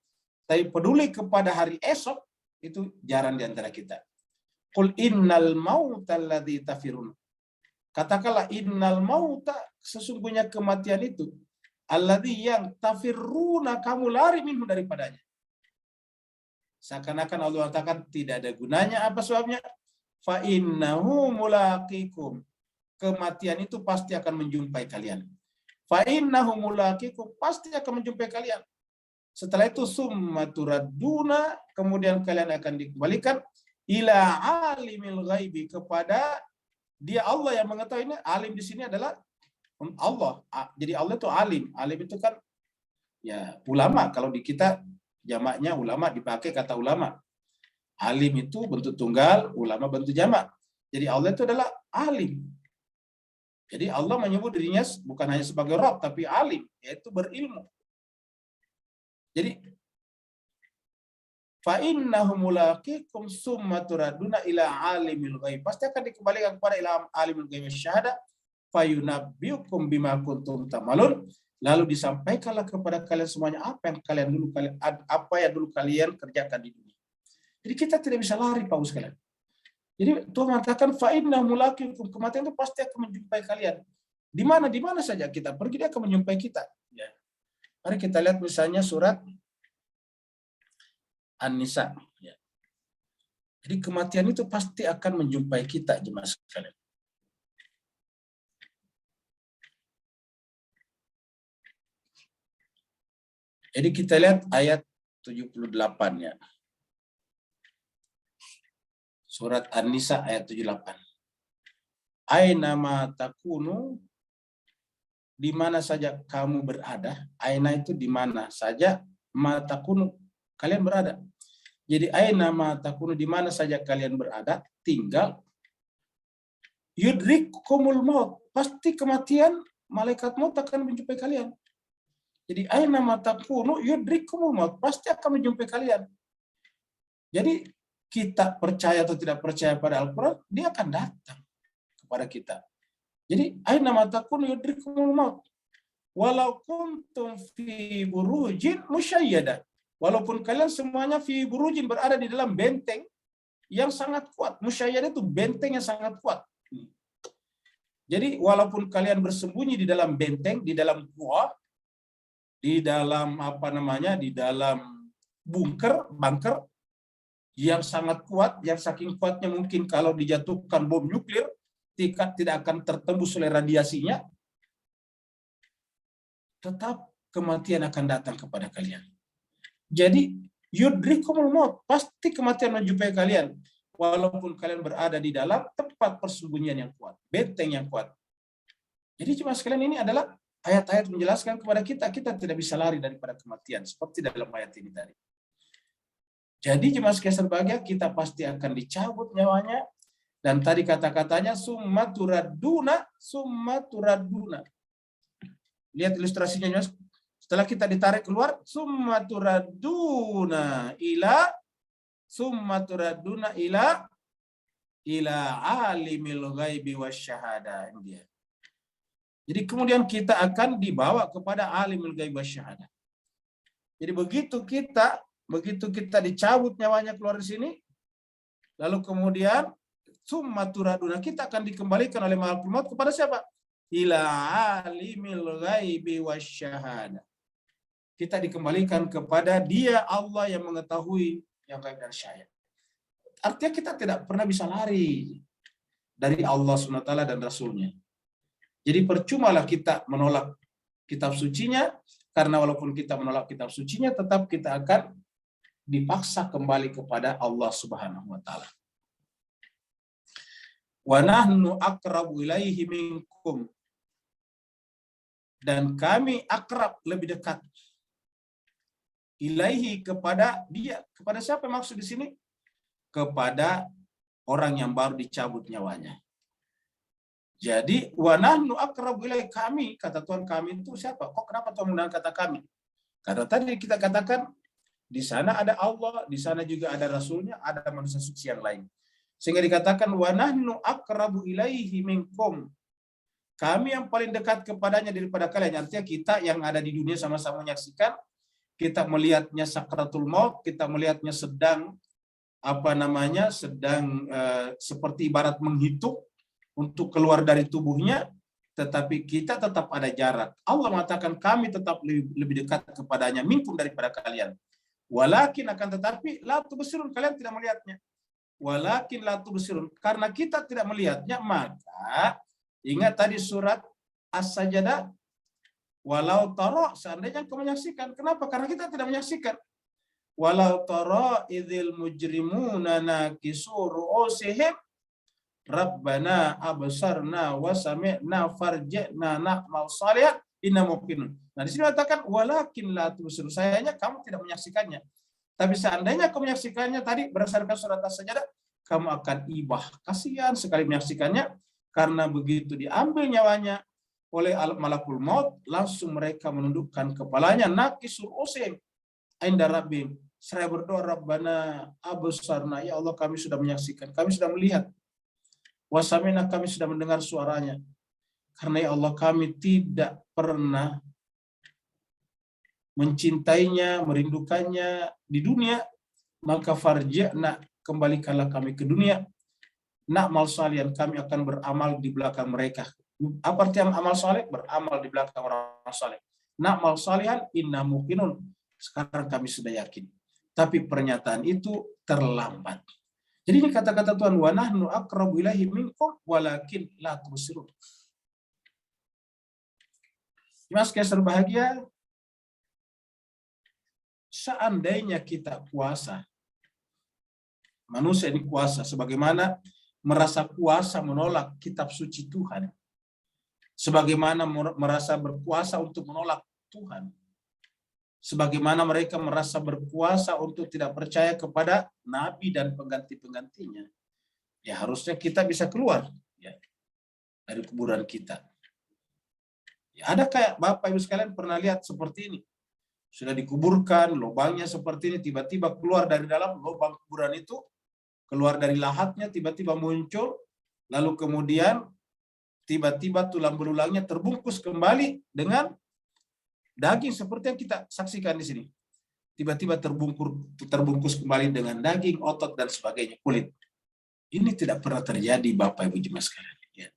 Tapi peduli kepada hari esok, itu jarang di antara kita. Qul innal mauta alladzi tafirun. Katakanlah innal mauta, sesungguhnya kematian itu, alladzi yang tafiruna, kamu lari minhu, daripadanya. Seakan-akan Allah katakan tidak ada gunanya. Apa sebabnya? Fa innahu mulaqikum. Kematian itu pasti akan menjumpai kalian. Fa innahu mulaqikum, pasti akan menjumpai kalian. Setelah itu summa turadduna, kemudian kalian akan dikembalikan ila alimil ghaibi, kepada dia Allah yang mengetahui. Ini alim di sini adalah Allah. Jadi Allah itu alim. Alim itu kan ya ulama. Kalau di kita jamaknya ulama, dipakai kata ulama. Alim itu bentuk tunggal, ulama bentuk jamak. Jadi Allah itu adalah alim. Jadi Allah menyebut dirinya bukan hanya sebagai Rabb, tapi alim, yaitu berilmu. Jadi fa innahu mulaqikum summa turaduna ila alimil ghaib, pasti akan dikembalikan kepada ila alimul ghaib syahada, fayunabbiukum bima kuntum ta'malun, lalu disampaikanlah kepada kalian semuanya apa yang dulu kalian kerjakan di dunia. Jadi kita tidak bisa lari, Pak sekalian. Jadi Tuhan mengatakan fa innahu mulaqikum, kematian itu pasti akan menjumpai kalian. Di mana saja kita pergi, dia akan menjumpai kita. Ya. Mari kita lihat misalnya surat An-Nisa. Ya. Jadi kematian itu pasti akan menjumpai kita, jemaah sekalian. Jadi kita lihat ayat 78 ya. Surat An-Nisa ayat 78. Aina ma takunu, di mana saja kamu berada. Aina itu di mana saja, ma takunu, kalian berada. Jadi aina ma takunu, di mana saja kalian berada, tinggal yudrikumul maut, pasti kematian, malaikat maut akan menjumpai kalian. Jadi aina ma takunu yudrikumul maut, pasti akan menjumpai kalian. Jadi kita percaya atau tidak percaya pada Al-Quran, dia akan datang kepada kita. Jadi aina ma takunu yudrikumul maut walau kuntum fi burujin musyayyada, walaupun kalian semuanya fi burujin, berada di dalam benteng yang sangat kuat. Musyayyada itu benteng yang sangat kuat. Jadi walaupun kalian bersembunyi di dalam benteng, di dalam gua, di dalam di dalam bunker yang sangat kuat, yang saking kuatnya mungkin kalau dijatuhkan bom nuklir tidak akan tertembus oleh radiasinya, tetap kematian akan datang kepada kalian. Jadi yudrikumul maut, pasti kematian menjumpai kalian walaupun kalian berada di dalam tempat persembunyian yang kuat, benteng yang kuat. Jadi cuma sekalian, ini adalah ayat-ayat menjelaskan kepada kita tidak bisa lari daripada kematian seperti dalam ayat ini tadi. Jadi jemaah sekalian berbahagia, kita pasti akan dicabut nyawanya. Dan tadi kata-katanya summa turaduna. Lihat ilustrasinya, jemaah. Setelah kita ditarik keluar, summa turaduna ila alimil ghaibi wasyahada. Dia. Jadi kemudian kita akan dibawa kepada alimul ghaib wasyahada. Jadi begitu kita dicabut nyawanya keluar di sini, lalu kemudian summa turaduna, kita akan dikembalikan oleh malakul maut kepada siapa? Ila alimil ghaibi wasyahada. Kita dikembalikan kepada Dia, Allah yang mengetahui yang gaib dan syahid. Artinya kita tidak pernah bisa lari dari Allah SWT dan Rasulnya. Jadi percumalah kita menolak kitab sucinya, karena walaupun kita menolak kitab sucinya, tetap kita akan dipaksa kembali kepada Allah Subhanahu wa taala. Wa nahnu aqrabu ilaihi minkum. Dan kami akrab, lebih dekat. Ilaihi, kepada Dia. Kepada siapa maksud di sini? Kepada orang yang baru dicabut nyawanya. Jadi wa nahnu aqrabu ilaihi, kami, kata Tuhan, kami itu siapa? Kok kenapa Tuhan menggunakan kata kami? Karena tadi kita katakan di sana ada Allah, di sana juga ada Rasulnya, ada manusia suci yang lain. Sehingga dikatakan wa nahnu aqrabu ilaihi minkum. Kami yang paling dekat kepadanya daripada kalian. Artinya kita yang ada di dunia sama-sama menyaksikan, kita melihatnya sakratul maut, kita melihatnya sedang seperti ibarat menghitung untuk keluar dari tubuhnya, tetapi kita tetap ada jarak. Allah mengatakan kami tetap lebih dekat kepadanya minkum daripada kalian. Walakin, akan tetapi la tubsirun, kalian tidak melihatnya. Walakin la tubsirun, karena kita tidak melihatnya, maka ingat tadi surat As-Sajdah, walau tara, seandainya kau menyaksikan. Kenapa? Karena kita tidak menyaksikan. Walau tara idzil mujrimuna nakisu ru'usihim Rabbana absarna wa sami'na farji'na na'mal shalihan inna muqinun. Nah, di sini katakan walakin la tubsirun, sayangnya kamu tidak menyaksikannya. Tapi seandainya kamu menyaksikannya, tadi berdasarkan surat As-Sajdah, kamu akan ibah. Kasihan sekali menyaksikannya, karena begitu diambil nyawanya oleh malakul maut, langsung mereka menundukkan kepalanya, nakisur usim inda rabbim. Saya berdoa, Rabbana absarna, ya Allah kami sudah menyaksikan, kami sudah melihat. Wasamina, kami sudah mendengar suaranya. Karena ya Allah kami tidak pernah mencintainya, merindukannya di dunia, maka farji'na, kembalikanlah kami ke dunia. Na'mal salihan, kami akan beramal di belakang mereka. Apa artinya amal saleh? Beramal di belakang orang saleh. Na'mal salihan inna muqinun, sekarang kami sudah yakin. Tapi pernyataan itu terlambat. Jadi ini kata-kata Tuhan, wa nahnu aqrabu ilaihi minkum walakin la tubsirun. Mas Kaiser bahagia, seandainya kita puasa, manusia ini kuasa, sebagaimana merasa kuasa menolak kitab suci Tuhan, sebagaimana merasa berkuasa untuk menolak Tuhan, sebagaimana mereka merasa berkuasa untuk tidak percaya kepada nabi dan pengganti-penggantinya, ya harusnya kita bisa keluar ya dari kuburan kita. Ya, ada kayak Bapak Ibu sekalian pernah lihat seperti ini, sudah dikuburkan, lubangnya seperti ini, tiba-tiba keluar dari dalam lubang kuburan itu, keluar dari lahatnya, tiba-tiba muncul, lalu kemudian tiba-tiba tulang belulangnya terbungkus kembali dengan daging seperti yang kita saksikan di sini. Tiba-tiba terbungkus kembali dengan daging, otot, dan sebagainya, kulit. Ini tidak pernah terjadi, Bapak Ibu jemaah sekalian. Ya.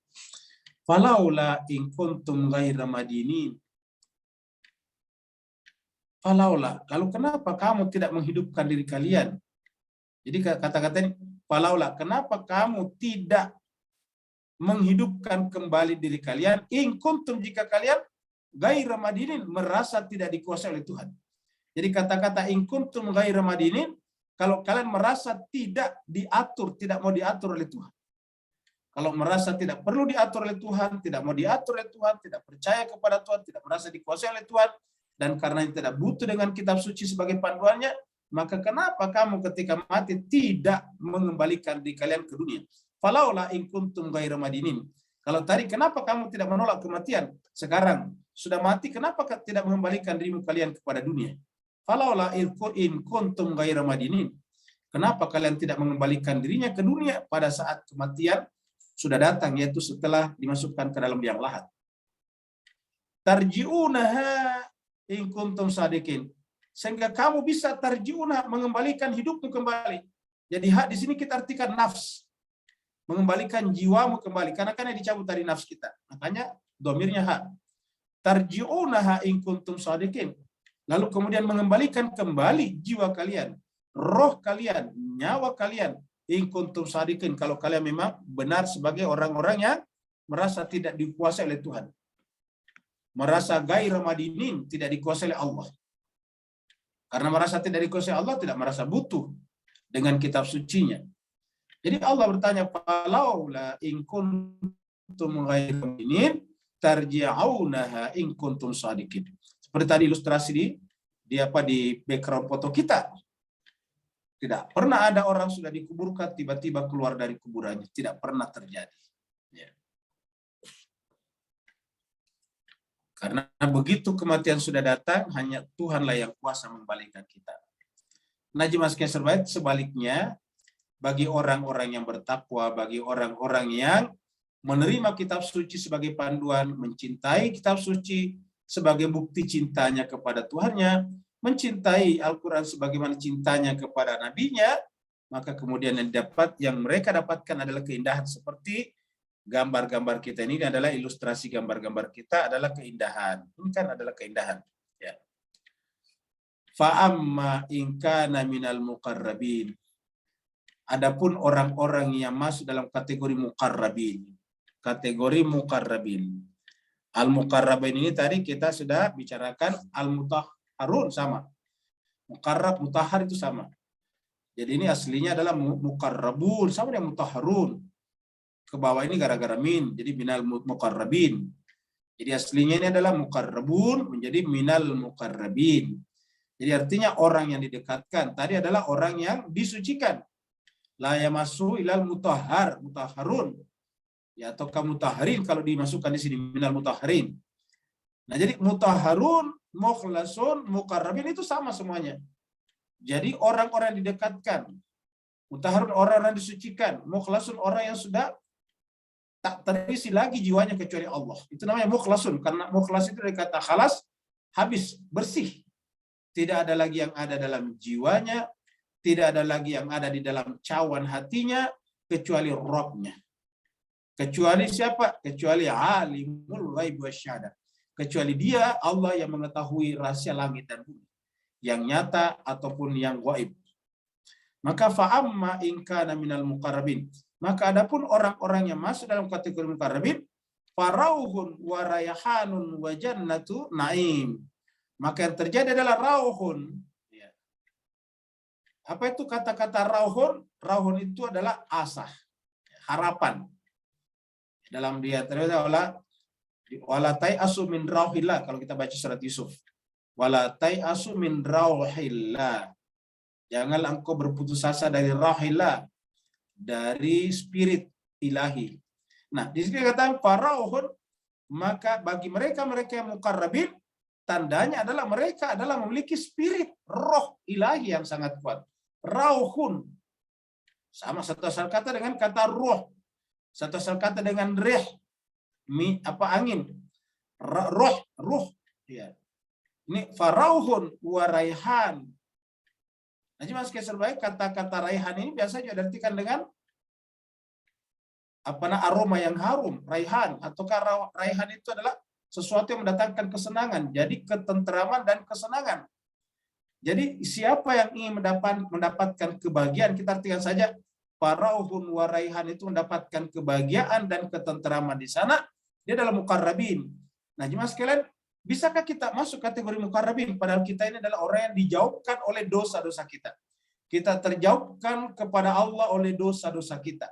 Falaula in kuntum ghaira madinin. Falaula, lalu kenapa kamu tidak menghidupkan diri kalian? Jadi kata-kata ini, falaula, kenapa kamu tidak menghidupkan kembali diri kalian? In kuntum, jika kalian ghaira madinin, merasa tidak dikuasai oleh Tuhan. Jadi kata-kata in kuntum ghaira madinin, kalau kalian merasa tidak diatur, tidak mau diatur oleh Tuhan. Kalau merasa tidak perlu diatur oleh Tuhan, tidak mau diatur oleh Tuhan, tidak percaya kepada Tuhan, tidak merasa dikuasai oleh Tuhan, dan karena tidak butuh dengan kitab suci sebagai panduannya, maka kenapa kamu ketika mati tidak mengembalikan diri kalian ke dunia? Falaula in kuntum ghairu madinin. Kalau tadi kenapa kamu tidak menolak kematian? Sekarang sudah mati, kenapa tidak mengembalikan dirimu kalian kepada dunia? Falaula in kuntum ghairu madinin. Kenapa kalian tidak mengembalikan dirinya ke dunia pada saat kematian sudah datang, yaitu setelah dimasukkan ke dalam liang lahat? Tarji'unaha in kuntum sadiqin. Sehingga kamu bisa tarji'una, mengembalikan hidupmu kembali. Jadi hak di sini kita artikan nafs. Mengembalikan jiwamu kembali. Karena kan yang dicabut dari nafs kita. Makanya domirnya hak. Tarji'unaha in kuntum sadiqin. Lalu kemudian mengembalikan kembali jiwa kalian, roh kalian, nyawa kalian, in kuntum sadiqin, kalau kalian memang benar sebagai orang-orang yang merasa tidak dikuasai oleh Tuhan. Merasa gairah madinin, tidak dikuasai oleh Allah. Karena merasa tidak dikuasai Allah, tidak merasa butuh dengan kitab sucinya. Jadi Allah bertanya, falaula in kuntum gairah madinin tarji'unaha in kuntum sadiqin. Seperti tadi ilustrasi di background foto kita. Tidak pernah ada orang sudah dikuburkan tiba-tiba keluar dari kuburannya. Tidak pernah terjadi. Ya. Karena begitu kematian sudah datang, hanya Tuhanlah yang kuasa mengembalikan kita. Nah, jemaah sekalian, sebaliknya, bagi orang-orang yang bertakwa, bagi orang-orang yang menerima kitab suci sebagai panduan, mencintai kitab suci sebagai bukti cintanya kepada Tuhannya, mencintai Al-Quran sebagaimana cintanya kepada nabinya, maka kemudian yang mereka dapatkan adalah keindahan seperti gambar-gambar kita ini adalah ilustrasi gambar-gambar kita adalah keindahan. Ini kan adalah keindahan. Ya. Fa'amma in kana minal muqarrabin. Adapun orang-orang yang masuk dalam kategori muqarrabin. Kategori muqarrabin. Al-muqarrabin ini tadi kita sudah bicarakan al-mutahharun sama. Muqarrab, mutahhar itu sama. Jadi ini aslinya adalah muqarrabun sama dengan mutahharun. Ke bawah ini gara-gara min, jadi minal muqarrabin. Jadi aslinya ini adalah muqarrabun menjadi minal muqarrabin. Jadi artinya orang yang didekatkan. Tadi adalah orang yang disucikan. La yamassu ilal mutahhar, mutahharun. Ya, atau mutahharin kalau dimasukkan di sini minal mutahharin. Nah, jadi mutahharun, mukhlasun, muqarrabin itu sama semuanya. Jadi orang-orang yang didekatkan. Mutahharun orang-orang disucikan, mukhlasun orang yang sudah tak terisi lagi jiwanya kecuali Allah. Itu namanya mukhlasun. Karena mukhlas itu dari kata khalas, habis, bersih. Tidak ada lagi yang ada dalam jiwanya, tidak ada lagi yang ada di dalam cawan hatinya, kecuali rohnya. Kecuali siapa? Kecuali alimul ghaib wasyahada. Kecuali dia, Allah yang mengetahui rahasia langit dan bumi. Yang nyata ataupun yang gaib. Maka fa'amma in kana minal muqarrabin. Maka adapun orang-orang yang masuk dalam kategori muqarrabin, farauhun wa rayhanun wa jannatu naim. Maka yang terjadi adalah rauhun. Apa itu kata-kata rauhun? Rauhun itu adalah asah, harapan. Dalam dia terdapat walatai asu min rauhillah, kalau kita baca surat Yusuf. Walatai asu min rauhillah. Janganlah engkau berputus asa dari rauhillah, dari spirit ilahi. Nah, di sini kata farauhun, maka bagi mereka yang muqarrabin, tandanya adalah mereka adalah memiliki spirit roh ilahi yang sangat kuat. Rauhun. Sama satu asal kata dengan kata roh. Satu asal kata dengan rih. Angin. Ruh. Ya. Ini farauhun wa raihan. Nah, cuma sebaik kata-kata raihan ini biasanya diartikan dengan aroma yang harum, raihan. Ataukah raihan itu adalah sesuatu yang mendatangkan kesenangan. Jadi ketenteraman dan kesenangan. Jadi siapa yang ingin mendapatkan kebahagiaan, kita artikan saja farauhun wa raihan itu mendapatkan kebahagiaan dan ketenteraman di sana, dia adalah muqarrabin. Nah, jemaah sekalian, bisakah kita masuk kategori muqarrabin padahal kita ini adalah orang yang dijauhkan oleh dosa-dosa kita. Kita terjauhkan kepada Allah oleh dosa-dosa kita.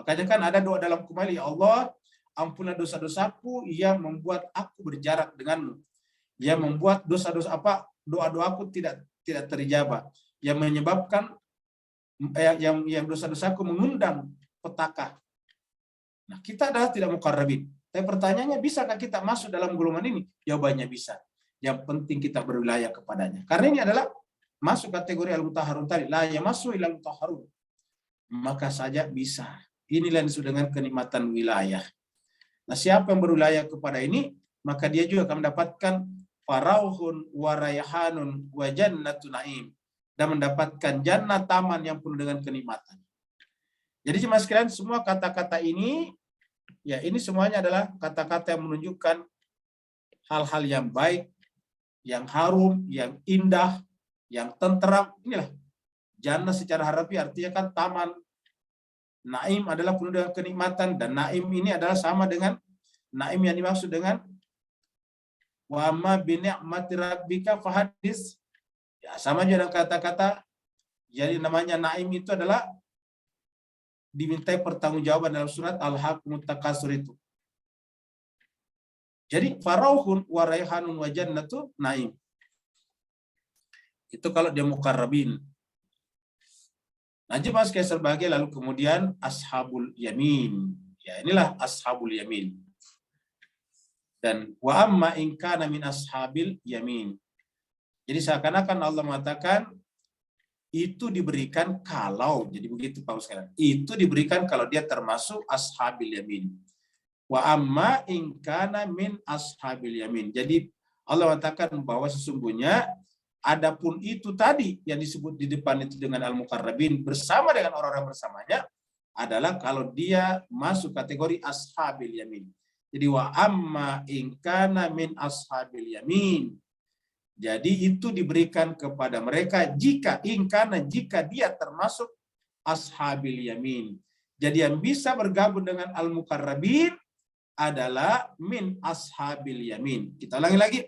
Makanya kan ada doa dalam kumail, ya Allah, ampunlah dosa-dosaku yang membuat aku berjarak denganmu. Yang membuat dosa-dosa doa-doaku tidak tidak terijabah, yang menyebabkan yang dosa-dosaku mengundang petaka. Nah, kita adalah tidak muqarrabin. Tapi pertanyaannya, bisakah kita masuk dalam golongan ini? Jawabannya bisa. Yang penting kita berwilayah kepadanya. Karena ini adalah masuk kategori al-mutahharun tadi. La yamassu ilal mutahharun. Maka saja bisa. Inilah yang disebut dengan kenikmatan wilayah. Nah, siapa yang berwilayah kepada ini, maka dia juga akan mendapatkan farauhun wa rayhanun wa jannatu naim, dan mendapatkan jannah, taman yang penuh dengan kenikmatan. Jadi jemaah sekalian, semua kata-kata ini, ya ini semuanya adalah kata-kata yang menunjukkan hal-hal yang baik, yang harum, yang indah, yang tenteram. Inilah jannah secara harfiah artinya kan taman. Naim adalah penuh dengan kenikmatan, dan naim ini adalah sama dengan naim yang dimaksud dengan wa ma bi ni'mati rabbika fahadis. Ya, sama juga dengan kata-kata, jadi namanya naim itu adalah dimintai pertanggungjawaban dalam surat Al-Haqqumut Takasur itu. Jadi farauhun wa rayhanun wa jannatu naim. Itu kalau dia muqarrabin. Nah, jemaah sekalian berbahagia, lalu kemudian ashabul yamin. Ya, inilah ashabul yamin. Dan wa amma in kana min ashabil yamin. Jadi seakan-akan Allah mengatakan itu diberikan kalau, jadi begitu Pak sekalian. Itu diberikan kalau dia termasuk ashabil yamin. Wa amma in kana min ashabil yamin. Jadi Allah mengatakan bahwa sesungguhnya adapun itu tadi yang disebut di depan itu dengan al-muqarrabin bersama dengan orang-orang bersamanya adalah kalau dia masuk kategori ashabil yamin. Jadi wa amma in kana min ashabil yamin. Jadi itu diberikan kepada mereka jika jika dia termasuk ashabil yamin. Jadi yang bisa bergabung dengan al-muqarrabin adalah min ashabil yamin. Kita ulangi lagi.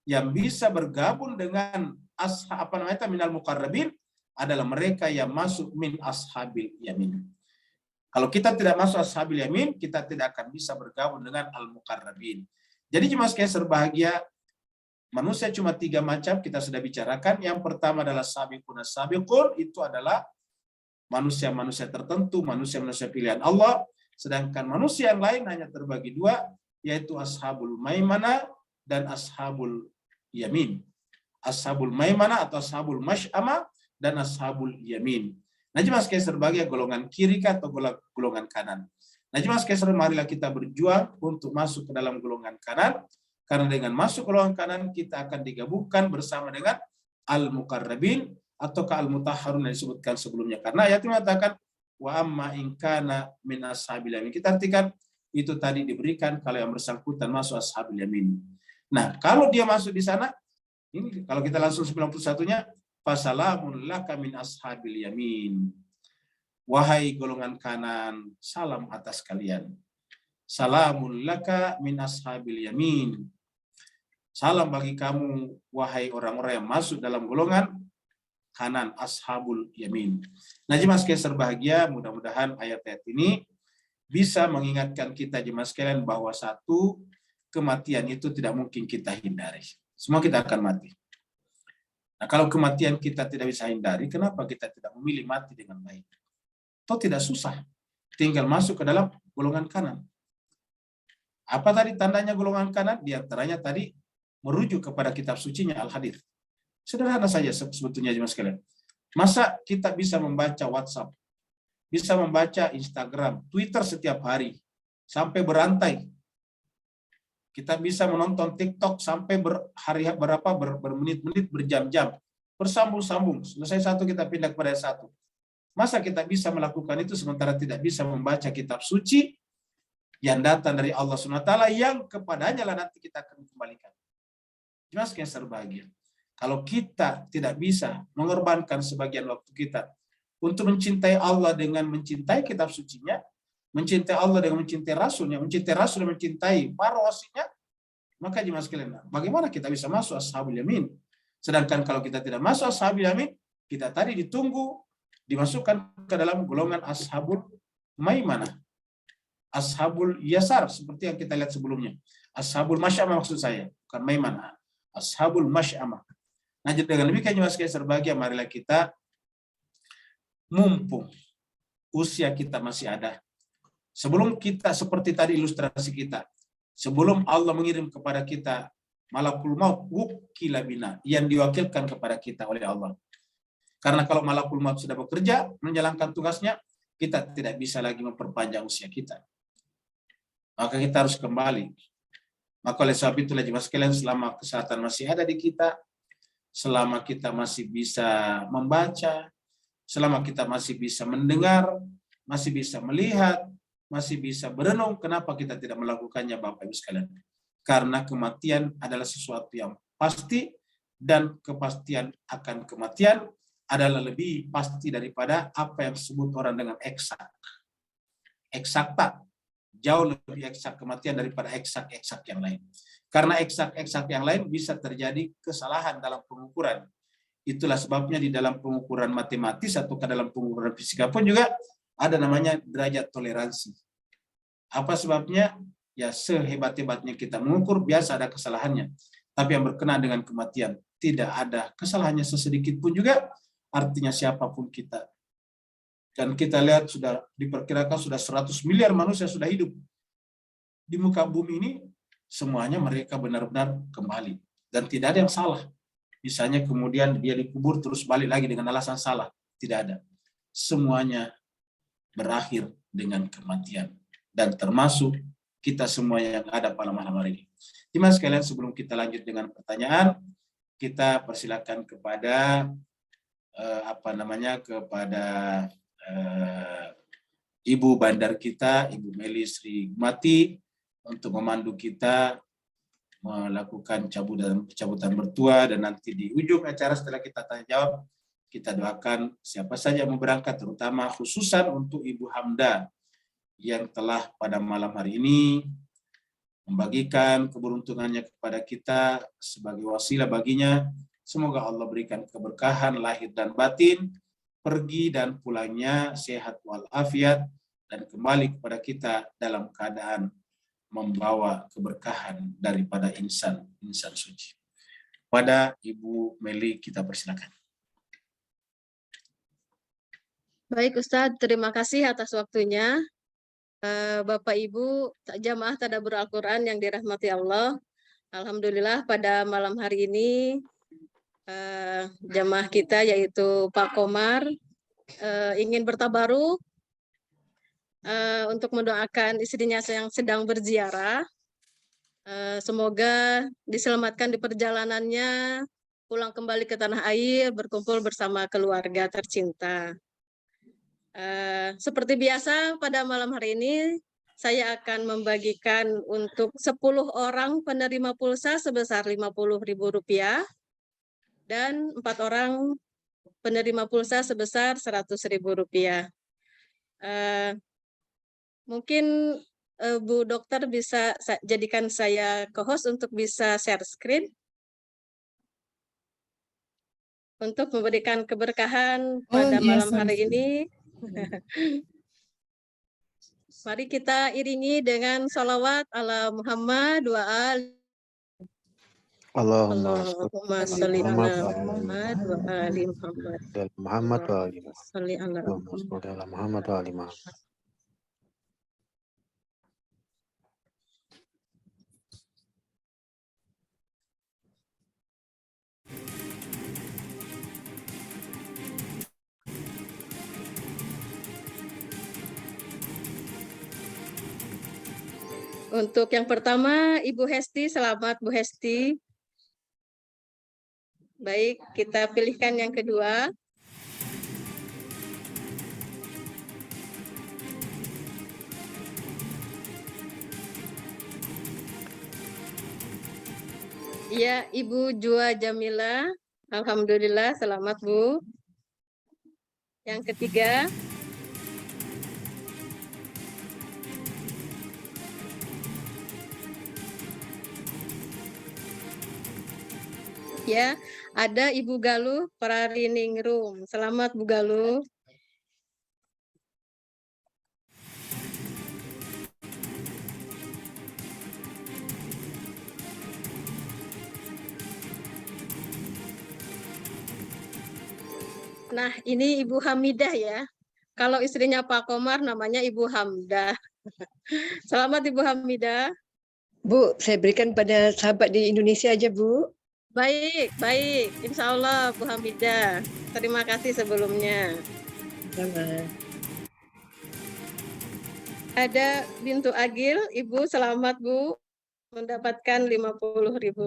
Yang bisa bergabung dengan minal muqarrabin adalah mereka yang masuk min ashabil yamin. Kalau kita tidak masuk ashabil yamin, kita tidak akan bisa bergabung dengan al-muqarrabin. Jadi jemaah sekalian berbahagia, manusia cuma 3 macam kita sudah bicarakan. Yang pertama adalah sabiqun as-sabiqun, itu adalah manusia-manusia tertentu, manusia-manusia pilihan Allah. Sedangkan manusia yang lain hanya terbagi 2, yaitu ashabul maimanah dan ashabul yamin. Ashabul maimanah atau ashabul masy'amah dan ashabul yamin. Nah, jemaah sekalian berbahagia, golongan kiri atau golongan kanan. Nah, jemaah sekalian, marilah kita berjuang untuk masuk ke dalam golongan kanan, karena dengan masuk golongan kanan kita akan digabungkan bersama dengan al-muqarrabin atau al-mutahharun yang disebutkan sebelumnya. Karena ayat mengatakan wa amma in kana min ashabil yamin. Kita artikan itu tadi diberikan kalau yang bersangkutan masuk ashabil yamin. Nah, kalau dia masuk di sana, ini kalau kita langsung 91-nya, fasalamun laka min ashabil yamin. Wahai golongan kanan, salam atas kalian. Salamun laka min ashabil yamin. Salam bagi kamu, wahai orang-orang yang masuk dalam golongan kanan, ashabul yamin. Nah, jemaah sekalian berbahagia, mudah-mudahan ayat-ayat ini bisa mengingatkan kita jemaah sekalian bahwa satu, kematian itu tidak mungkin kita hindari. Semua kita akan mati. Nah, kalau kematian kita tidak bisa hindari, kenapa kita tidak memilih mati dengan baik? Atau tidak susah, tinggal masuk ke dalam golongan kanan. Apa tadi tandanya golongan kanan? Di antaranya tadi merujuk kepada kitab sucinya Al-Hadits. Sederhana saja sebetulnya jemaah sekalian. Masa kita bisa membaca WhatsApp, bisa membaca Instagram, Twitter setiap hari, sampai berantai. Kita bisa menonton TikTok sampai bermenit-menit, berjam-jam. Bersambung-sambung. Selesai satu, kita pindah kepada satu. Masa kita bisa melakukan itu sementara tidak bisa membaca kitab suci yang datang dari Allah SWT yang kepadanya lah nanti kita akan kembalikan. Jelas yang berbahagia. Kalau kita tidak bisa mengorbankan sebagian waktu kita untuk mencintai Allah dengan mencintai kitab sucinya, mencintai Allah dengan mencintai Rasulnya, mencintai Rasul dan mencintai para wasinya, maka jemaah sekalian, bagaimana kita bisa masuk ashabul yamin? Sedangkan kalau kita tidak masuk ashabul yamin, kita tadi ditunggu dimasukkan ke dalam golongan ashabul maimanah, ashabul yasar, seperti yang kita lihat sebelumnya. Ashabul masy'amah maksud saya, bukan maimanah. Ashabul masy'amah. Nah, dengan demikian juga sekalian berbahagia, marilah kita mumpung usia kita masih ada, sebelum kita seperti tadi ilustrasi kita, sebelum Allah mengirim kepada kita malakul maut wukila bina, yang diwakilkan kepada kita oleh Allah. Karena kalau malakul maut sudah bekerja menjalankan tugasnya, kita tidak bisa lagi memperpanjang usia kita. Maka kita harus kembali. Maka oleh sebab itulah jemaah sekalian, selama kesehatan masih ada di kita, selama kita masih bisa membaca, selama kita masih bisa mendengar, masih bisa melihat, masih bisa berenung, kenapa kita tidak melakukannya, Bapak Ibu sekalian? Karena kematian adalah sesuatu yang pasti, dan kepastian akan kematian adalah lebih pasti daripada apa yang disebut orang dengan eksak. Eksakta, jauh lebih eksak kematian daripada eksak-eksak yang lain. Karena eksak-eksak yang lain bisa terjadi kesalahan dalam pengukuran. Itulah sebabnya di dalam pengukuran matematis atau dalam pengukuran fisika pun juga ada namanya derajat toleransi. Apa sebabnya? Ya, sehebat-hebatnya kita mengukur, biasa ada kesalahannya. Tapi yang berkenaan dengan kematian, tidak ada kesalahannya sesedikit pun juga, artinya siapapun kita. Dan kita lihat sudah diperkirakan sudah 100 miliar manusia sudah hidup di muka bumi ini, semuanya mereka benar-benar kembali. Dan tidak ada yang salah. Misalnya kemudian dia dikubur terus balik lagi dengan alasan salah. Tidak ada. Semuanya berakhir dengan kematian. Dan termasuk kita semua yang ada pada malam hari ini. Jemaah sekalian, sebelum kita lanjut dengan pertanyaan, kita persilakan kepada kepada Ibu Bandar kita, Ibu Meli Sri Mati, untuk memandu kita melakukan cabutan bertua, dan nanti di ujung acara setelah kita tanya jawab, kita doakan siapa saja yang mau berangkat, terutama khususan untuk Ibu Hamda yang telah pada malam hari ini membagikan keberuntungannya kepada kita sebagai wasilah baginya. Semoga Allah berikan keberkahan lahir dan batin, pergi dan pulangnya sehat walafiat, dan kembali kepada kita dalam keadaan membawa keberkahan daripada insan suci. Pada Ibu Meli kita persilakan. Baik Ustadz, terima kasih atas waktunya. Bapak Ibu jamaah tadabbur Al-Quran yang dirahmati Allah. Alhamdulillah pada malam hari ini jamaah kita yaitu Pak Komar ingin bertabaruk untuk mendoakan istrinya yang sedang berziarah. Semoga diselamatkan di perjalanannya, pulang kembali ke tanah air, berkumpul bersama keluarga tercinta. Seperti biasa pada malam hari ini, saya akan membagikan untuk 10 orang penerima pulsa sebesar Rp50.000 dan 4 orang penerima pulsa sebesar Rp100.000. Mungkin Bu Dokter bisa jadikan saya co-host untuk bisa share screen untuk memberikan keberkahan pada malam hari ini. Mari kita iringi dengan salawat ala Muhammad wa ali. Allahumma sholli ala Muhammad wa ali Muhammad. Muhammad wa ali Sholli ala Muhammad wa ali Muhammad. Untuk yang pertama, Ibu Hesti, selamat Bu Hesti. Baik, kita pilihkan yang kedua. Ya, Ibu Jua Jamila. Alhamdulillah, selamat Bu. Yang ketiga. Ya, ada Ibu Galuh Prariningrum. Selamat Bu Galuh. Nah, ini Ibu Hamidah ya. Kalau istrinya Pak Komar namanya Ibu Hamdah. Selamat Ibu Hamidah. Bu, saya berikan pada sahabat di Indonesia aja, Bu. Baik, baik. Insya Allah Bu Hamidah. Terima kasih sebelumnya. Sama. Ada Bintu Agil, Ibu selamat Bu. Mendapatkan Rp50.000.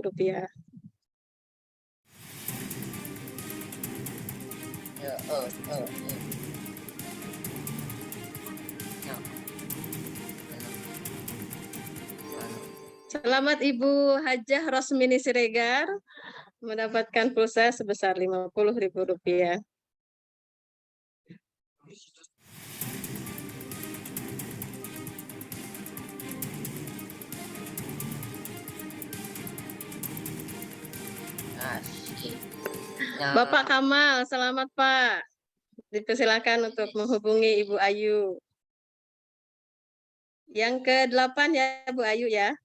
Selamat Ibu Hajah Rosmini Siregar mendapatkan pulsa sebesar Rp50.000. Bapak Kamal, selamat Pak. Dipersilakan untuk menghubungi Ibu Ayu. Yang ke-8 ya Bu Ayu ya.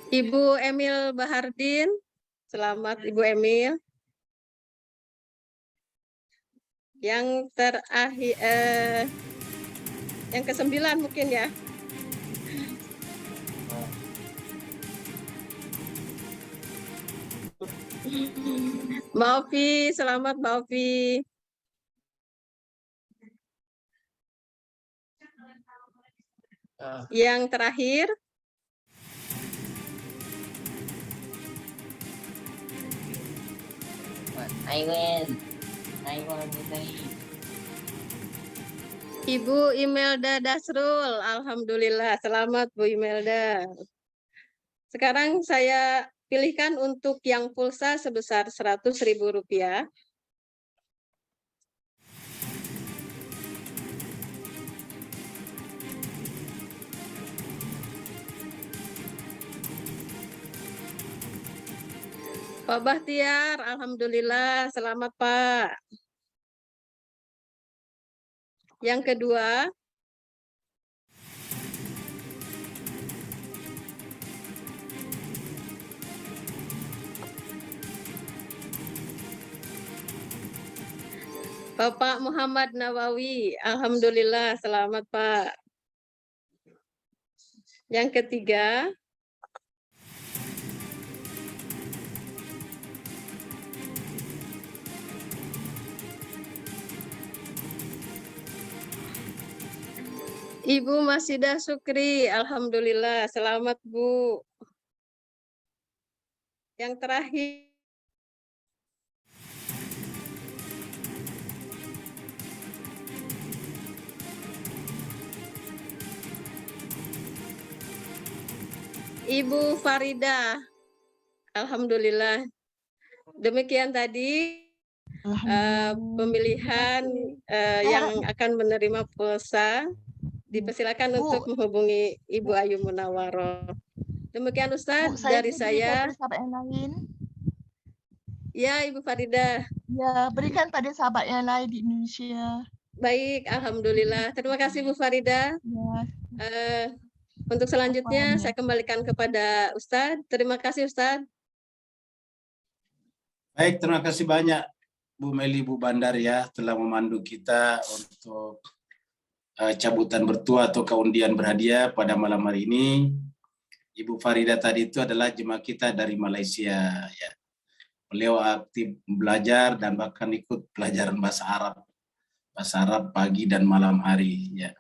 Ibu Emil Bahardin, selamat Ibu Emil. Yang terakhir, yang ke-9 mungkin ya. Mbak Ovi, selamat Mbak Ovi. Yang terakhir, Ibu Imelda Dasrul, alhamdulillah, selamat Bu Imelda. Sekarang saya pilihkan untuk yang pulsa sebesar Rp100.000. Pak Bahtiar, alhamdulillah, selamat Pak. Yang kedua, Bapak Muhammad Nawawi, alhamdulillah, selamat Pak. Yang ketiga, Ibu Masidah Sukri, alhamdulillah, selamat Bu. Yang terakhir, Ibu Farida, alhamdulillah. Demikian tadi pemilihan yang akan menerima pulsa. Dipersilakan untuk menghubungi Ibu Ayu Munawaroh. Demikian Ustaz dari saya. Sahabat yang lain. Ya Ibu Farida. Ya, berikan pada sahabat yang lain di Indonesia. Baik, alhamdulillah. Terima kasih Bu Farida. Ya. Untuk selanjutnya saya kembalikan kepada Ustaz. Terima kasih Ustaz. Baik, terima kasih banyak Bu Meli, Bu Bandar ya telah memandu kita untuk cabutan bertua atau keundian berhadiah pada malam hari ini. Ibu Farida tadi itu adalah jemaah kita dari Malaysia ya. Beliau aktif belajar dan bahkan ikut pelajaran bahasa Arab pagi dan malam hari ya.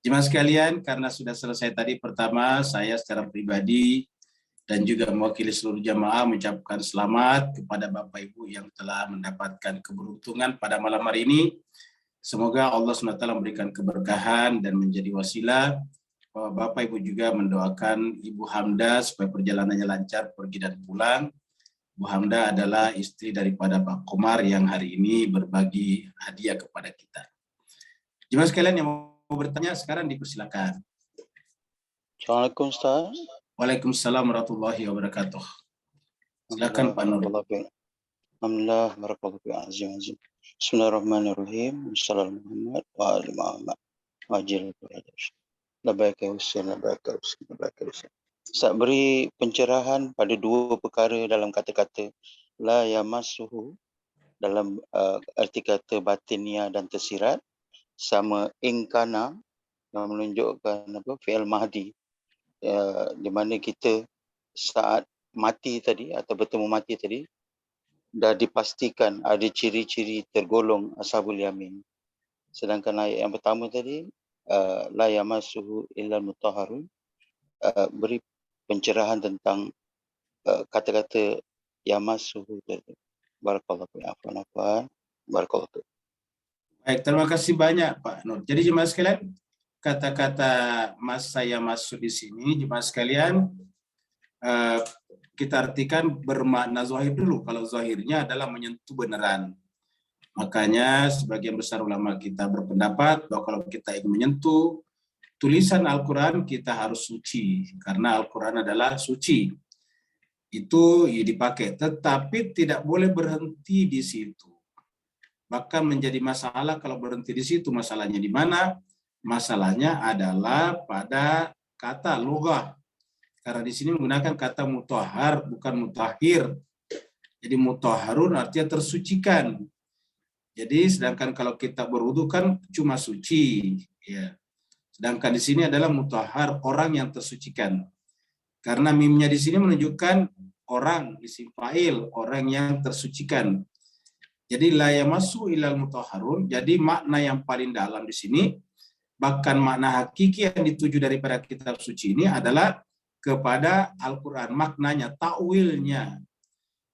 Jemaah sekalian, karena sudah selesai tadi pertama, saya secara pribadi dan juga mewakili seluruh jamaah mengucapkan selamat kepada Bapak Ibu yang telah mendapatkan keberuntungan pada malam hari ini. Semoga Allah SWT memberikan keberkahan dan menjadi wasilah. Bapak Ibu juga mendoakan Ibu Hamda supaya perjalanannya lancar pergi dan pulang. Bu Hamda adalah istri daripada Pak Komar yang hari ini berbagi hadiah kepada kita. Jemaah sekalian yang mau bertanya sekarang dipersilakan. Assalamualaikum Ustaz. Waalaikumsalam warahmatullahi wabarakatuh. Silakan Pak Nur. Alhamdulillah, barakallahu fi azim. Bismillahirrahmanirrahim. Assalamualaikum Muhammad wa ali Muhammad. Wajil Labaik ya Hussein, labaik ya Hussein, labaik ya Hussein. Ustaz beri pencerahan pada dua perkara dalam kata-kata la yamassuhu dalam arti kata batinia dan tersirat, sama ingkana yang menunjukkan fi'il mahdi, di mana kita saat mati tadi atau bertemu mati tadi dah dipastikan ada ciri-ciri tergolong ashabul yamin. Sedangkan ayat yang pertama tadi la yamassuhu illal mutahharun, beri pencerahan tentang kata-kata yamassuhu tadi. Barakallahu fi afwan. Barakallahu. Baik, terima kasih banyak Pak Nur. Jadi jemaah sekalian, kata-kata saya masuk di sini, jemaah sekalian, kita artikan bermakna zahir dulu. Kalau zahirnya adalah menyentuh beneran. Makanya sebagian besar ulama kita berpendapat bahwa kalau kita ingin menyentuh tulisan Al-Quran, kita harus suci. Karena Al-Quran adalah suci. Itu dipakai. Tetapi tidak boleh berhenti di situ. Bahkan menjadi masalah kalau berhenti di situ. Masalahnya di mana? Masalahnya adalah pada kata lughah. Karena di sini menggunakan kata mutahhar, bukan mutahhir. Jadi mutahharun artinya tersucikan. Jadi sedangkan kalau kita berwudu kan cuma suci, ya. Sedangkan di sini adalah mutahhar, orang yang tersucikan. Karena mimnya di sini menunjukkan orang, isim fa'il, orang yang tersucikan. Jadi la yamassu ilal mutahharun. Jadi makna yang paling dalam di sini, bahkan makna hakiki yang dituju daripada kitab suci ini adalah kepada Al-Quran, maknanya, takwilnya.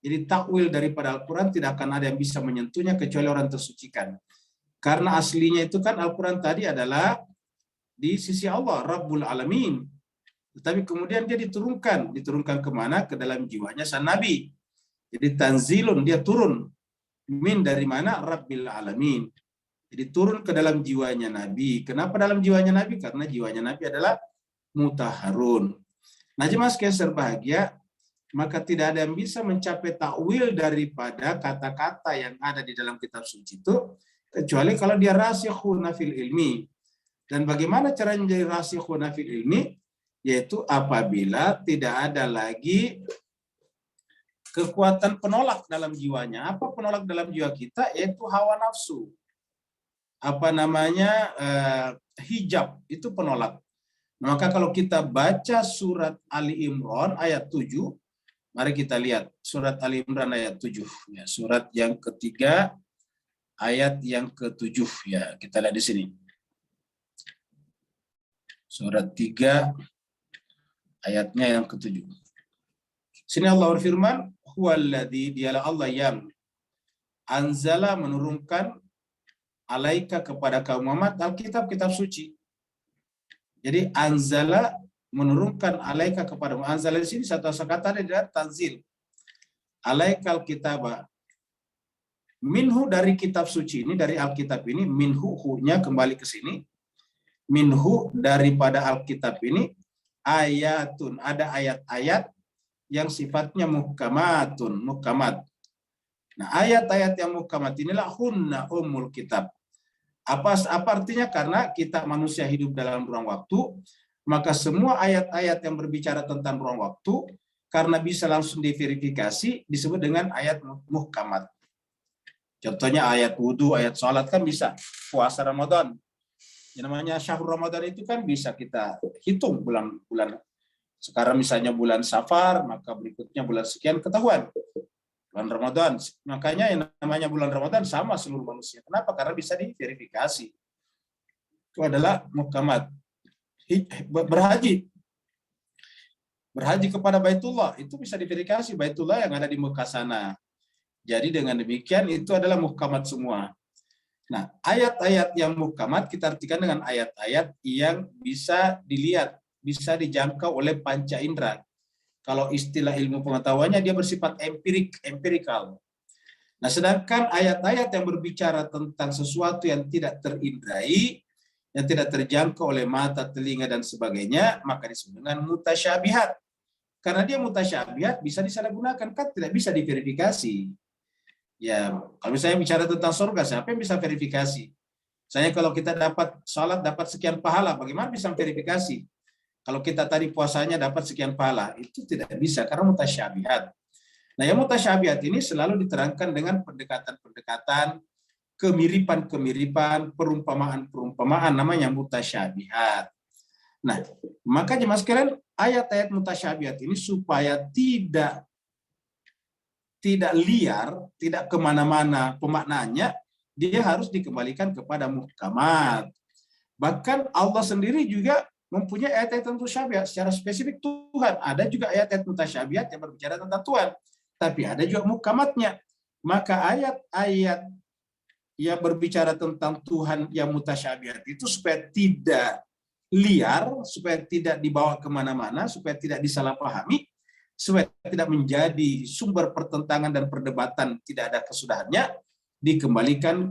Jadi takwil daripada Al-Quran tidak akan ada yang bisa menyentuhnya kecuali orang tersucikan. Karena aslinya itu kan Al-Quran tadi adalah di sisi Allah, Rabbul Alamin. Tetapi kemudian dia diturunkan kemana? Ke dalam jiwanya sang Nabi. Jadi tanzilun, dia turun. Min dari mana? Rabbil Alamin. Jadi turun ke dalam jiwanya Nabi. Kenapa dalam jiwanya Nabi? Karena jiwanya Nabi adalah mutahharun. Nah, jemaah sekalian berbahagia, maka tidak ada yang bisa mencapai takwil daripada kata-kata yang ada di dalam kitab suci itu, kecuali kalau dia rasikhuna fil ilmi. Dan bagaimana caranya menjadi rasikhuna fil ilmi? Yaitu apabila tidak ada lagi kekuatan penolak dalam jiwanya. Apa penolak dalam jiwa kita? Yaitu hawa nafsu. Hijab, itu penolak. Maka kalau kita baca surat Ali Imran ayat 7, mari kita lihat surat Ali Imran ayat 7. Ya, surat yang ketiga, ayat yang ke-7. Ya, kita lihat di sini. Surat 3, ayatnya yang ke-7. Sini Allah berfirman, huwallazi, dialah Allah yang anzala, menurunkan, alaika, kepada kaum Muhammad, Alkitab, kitab suci. Jadi anzala, menurunkan, alaika, kepada anzala di sini satu kata adalah tanzil. Alaikal kitaba, minhu, dari kitab suci ini, dari Alkitab ini, minhu, hu-nya kembali ke sini. Minhu, daripada Alkitab ini, ayatun, ada ayat-ayat yang sifatnya muhkamatun, muhkamat. Nah, ayat-ayat yang muhkamat inilah hunna ummul kitab. Apa artinya? Karena kita manusia hidup dalam ruang waktu, maka semua ayat-ayat yang berbicara tentang ruang waktu, karena bisa langsung diverifikasi, disebut dengan ayat muhkamat. Contohnya ayat wudhu, ayat sholat kan bisa. Puasa Ramadan, yang namanya syahrul Ramadan itu kan bisa kita hitung bulan-bulan. Sekarang misalnya bulan Safar, maka berikutnya bulan sekian ketahuan. Bulan Ramadan. Makanya yang namanya bulan Ramadan sama seluruh manusia. Kenapa? Karena bisa diverifikasi. Itu adalah muhkamat. Berhaji. Berhaji kepada Baitullah. Itu bisa diverifikasi. Baitullah yang ada di Mekah sana. Jadi dengan demikian itu adalah muhkamat semua. Nah, ayat-ayat yang muhkamat kita artikan dengan ayat-ayat yang bisa dilihat, bisa dijangkau oleh panca indera. Kalau istilah ilmu pengetahuannya dia bersifat empirikal. Nah, sedangkan ayat-ayat yang berbicara tentang sesuatu yang tidak terindrai, yang tidak terjangkau oleh mata, telinga, dan sebagainya, maka disebut dengan mutasyabihat. Karena dia mutasyabihat bisa disalahgunakan, kan tidak bisa diverifikasi. Ya, kalau misalnya bicara tentang surga, siapa yang bisa verifikasi? Saya kalau kita dapat salat dapat sekian pahala, bagaimana bisa verifikasi? Kalau kita tadi puasanya dapat sekian pahala, itu tidak bisa karena mutasyabihat. Nah, yang mutasyabihat ini selalu diterangkan dengan pendekatan-pendekatan, kemiripan-kemiripan, perumpamaan-perumpamaan, namanya mutasyabihat. Nah, makanya mas sekalian, ayat-ayat mutasyabihat ini supaya tidak liar, tidak kemana-mana pemaknaannya, dia harus dikembalikan kepada muhkamat. Bahkan Allah sendiri juga mempunyai ayat-ayat mutasyabihat secara spesifik Tuhan. Ada juga ayat-ayat mutasyabihat yang berbicara tentang Tuhan, tapi ada juga muhkamatnya. Maka ayat-ayat yang berbicara tentang Tuhan yang mutasyabihat itu supaya tidak liar, supaya tidak dibawa kemana-mana, supaya tidak disalahpahami, supaya tidak menjadi sumber pertentangan dan perdebatan, tidak ada kesudahannya,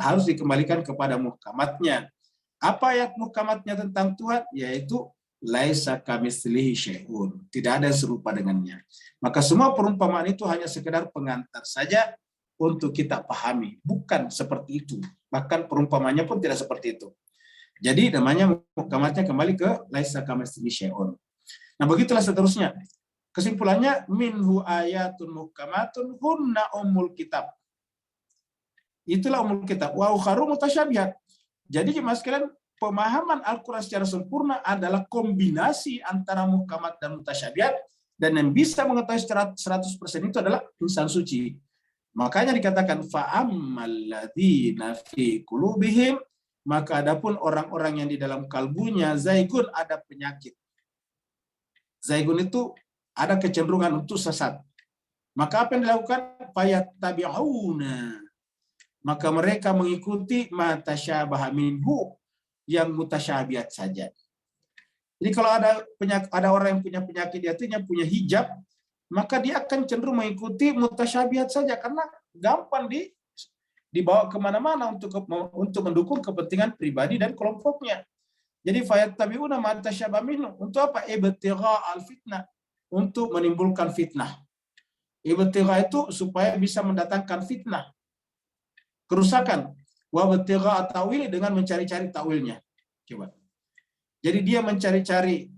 harus dikembalikan kepada muhkamatnya. Apa ayat muhkamatnya tentang Tuhan? Yaitu laisa kamitslihi syai'un, tidak ada yang serupa dengannya. Maka semua perumpamaan itu hanya sekedar pengantar saja untuk kita pahami, bukan seperti itu. Bahkan perumpamannya pun tidak seperti itu. Jadi namanya muhkamatnya kembali ke laisa kamitslihi syai'un. Nah, begitulah seterusnya. Kesimpulannya, minhu ayatun muhkamatun hunna ummul kitab. Itulah ummul kitab. Wa ukharu mutasyabihat. Jadi jemaah sekalian, pemahaman Al-Quran secara sempurna adalah kombinasi antara muhkamat dan mutasyabihat, dan yang bisa mengetahui secara 100% itu adalah insan suci. Makanya dikatakan fa'ammal ladzina fi qulubihim, maka adapun orang-orang yang di dalam kalbunya zaigun, ada penyakit. Zaigun itu ada kecenderungan untuk sesat. Maka apa yang dilakukan? Fayattabi'una. Maka mereka mengikuti matasyabaha minhu, yang mutasyabihat saja. Jadi kalau ada orang yang punya penyakit artinya punya hijab, maka dia akan cenderung mengikuti mutasyabihat saja karena gampang dibawa kemana-mana untuk mendukung kepentingan pribadi dan kelompoknya. Jadi fayattabi'una matasyabaha minhu. Untuk apa? Ibtigha al-fitnah. Untuk menimbulkan fitnah. Ibtigha itu supaya bisa mendatangkan fitnah, kerusakan. Wa ibtigha ta'wili, dengan mencari-cari takwilnya. Coba. Jadi dia mencari-cari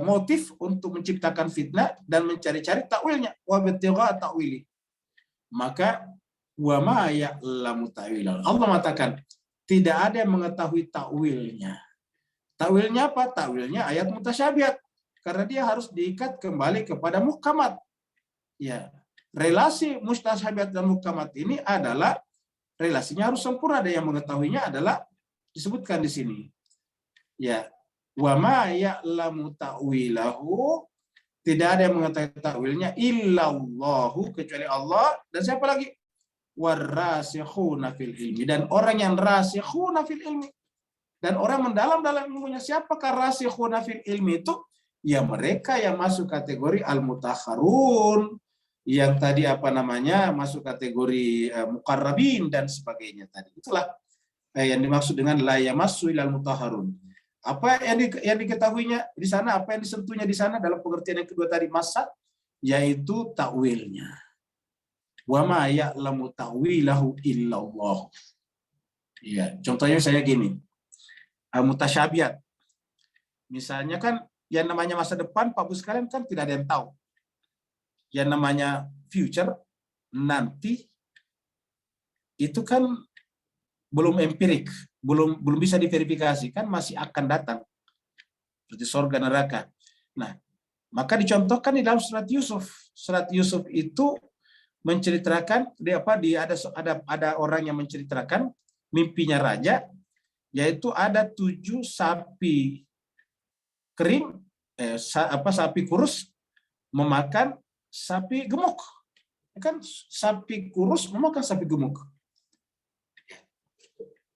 motif untuk menciptakan fitnah dan mencari-cari takwilnya. Wa ibtigha ta'wili. Maka wa ma ya'lamu ta'wilahu. Allah mengatakan tidak ada yang mengetahui takwilnya. Takwilnya apa? Takwilnya ayat mutasyabihat. Karena dia harus diikat kembali kepada muhkamat. Ya, relasi mutasyabihat dan muhkamat ini adalah relasinya harus sempurna. Ada yang mengetahuinya adalah disebutkan di sini. Ya, wa ma ya'lamu ta'wilahu, tidak ada yang mengetahui takwilnya illallahu, kecuali Allah, dan siapa lagi? Warasikhuna fil ilmi, dan orang yang rasikhuna fil ilmi, dan orang mendalam dalam ilmunya. Siapakah rasikhuna fil ilmi itu? Ya mereka yang masuk kategori al-mutakharun, yang tadi masuk kategori muqarrabin dan sebagainya tadi. Itulah yang dimaksud dengan la yamassu ilal mutahharun. Apa yang diketahuinya di sana, apa yang disentuhnya di sana dalam pengertian yang kedua tadi, masa, yaitu takwilnya. Wa ma ya'lamu ta'wilahu illallah. Ya, contohnya saya gini. Mutasyabihat. Misalnya kan yang namanya masa depan, Pak Bu sekalian, kan tidak ada yang tahu. Yang namanya future, nanti, itu kan belum empirik, belum bisa diverifikasi, kan masih akan datang. Seperti surga neraka. Nah, maka dicontohkan di dalam surat Yusuf. Surat Yusuf itu menceritakan ada orang yang menceritakan mimpinya raja, yaitu ada 7 sapi kering, sapi kurus memakan sapi gemuk. Kan sapi kurus memakan sapi gemuk.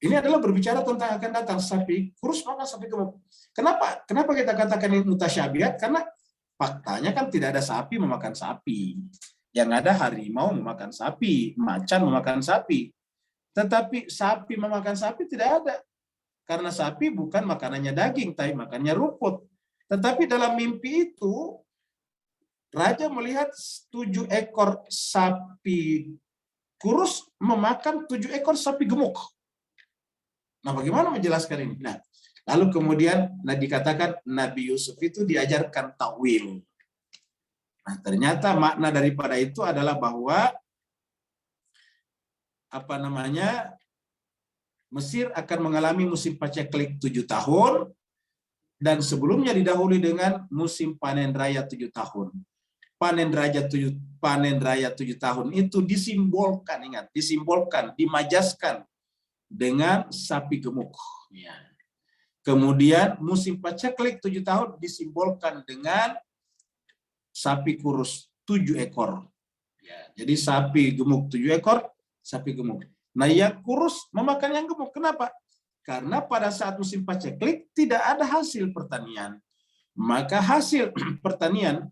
Ini adalah berbicara tentang akan datang, sapi kurus makan sapi gemuk. Kenapa kita katakan ini mutasyabihat? Karena faktanya kan tidak ada sapi memakan sapi. Yang ada harimau memakan sapi, macan memakan sapi. Tetapi sapi memakan sapi tidak ada. Karena sapi bukan makanannya daging, tapi makannya rumput. Tetapi dalam mimpi itu, Raja melihat 7 ekor sapi kurus memakan 7 ekor sapi gemuk. Nah, bagaimana menjelaskan ini? Nah, lalu kemudian dikatakan Nabi Yusuf itu diajarkan takwil. Nah, ternyata makna daripada itu adalah bahwa Mesir akan mengalami musim paceklik 7 tahun dan sebelumnya didahului dengan musim panen raya 7 tahun. Panen raya 7 tahun itu disimbolkan, ingat, dimajaskan dengan sapi gemuk. Ya. Kemudian musim paceklik 7 tahun disimbolkan dengan sapi kurus 7 ekor. Ya, jadi sapi gemuk 7 ekor, sapi gemuk. Nah, yang kurus memakan yang gemuk. Kenapa? Karena pada saat musim paceklik tidak ada hasil pertanian. Maka hasil pertanian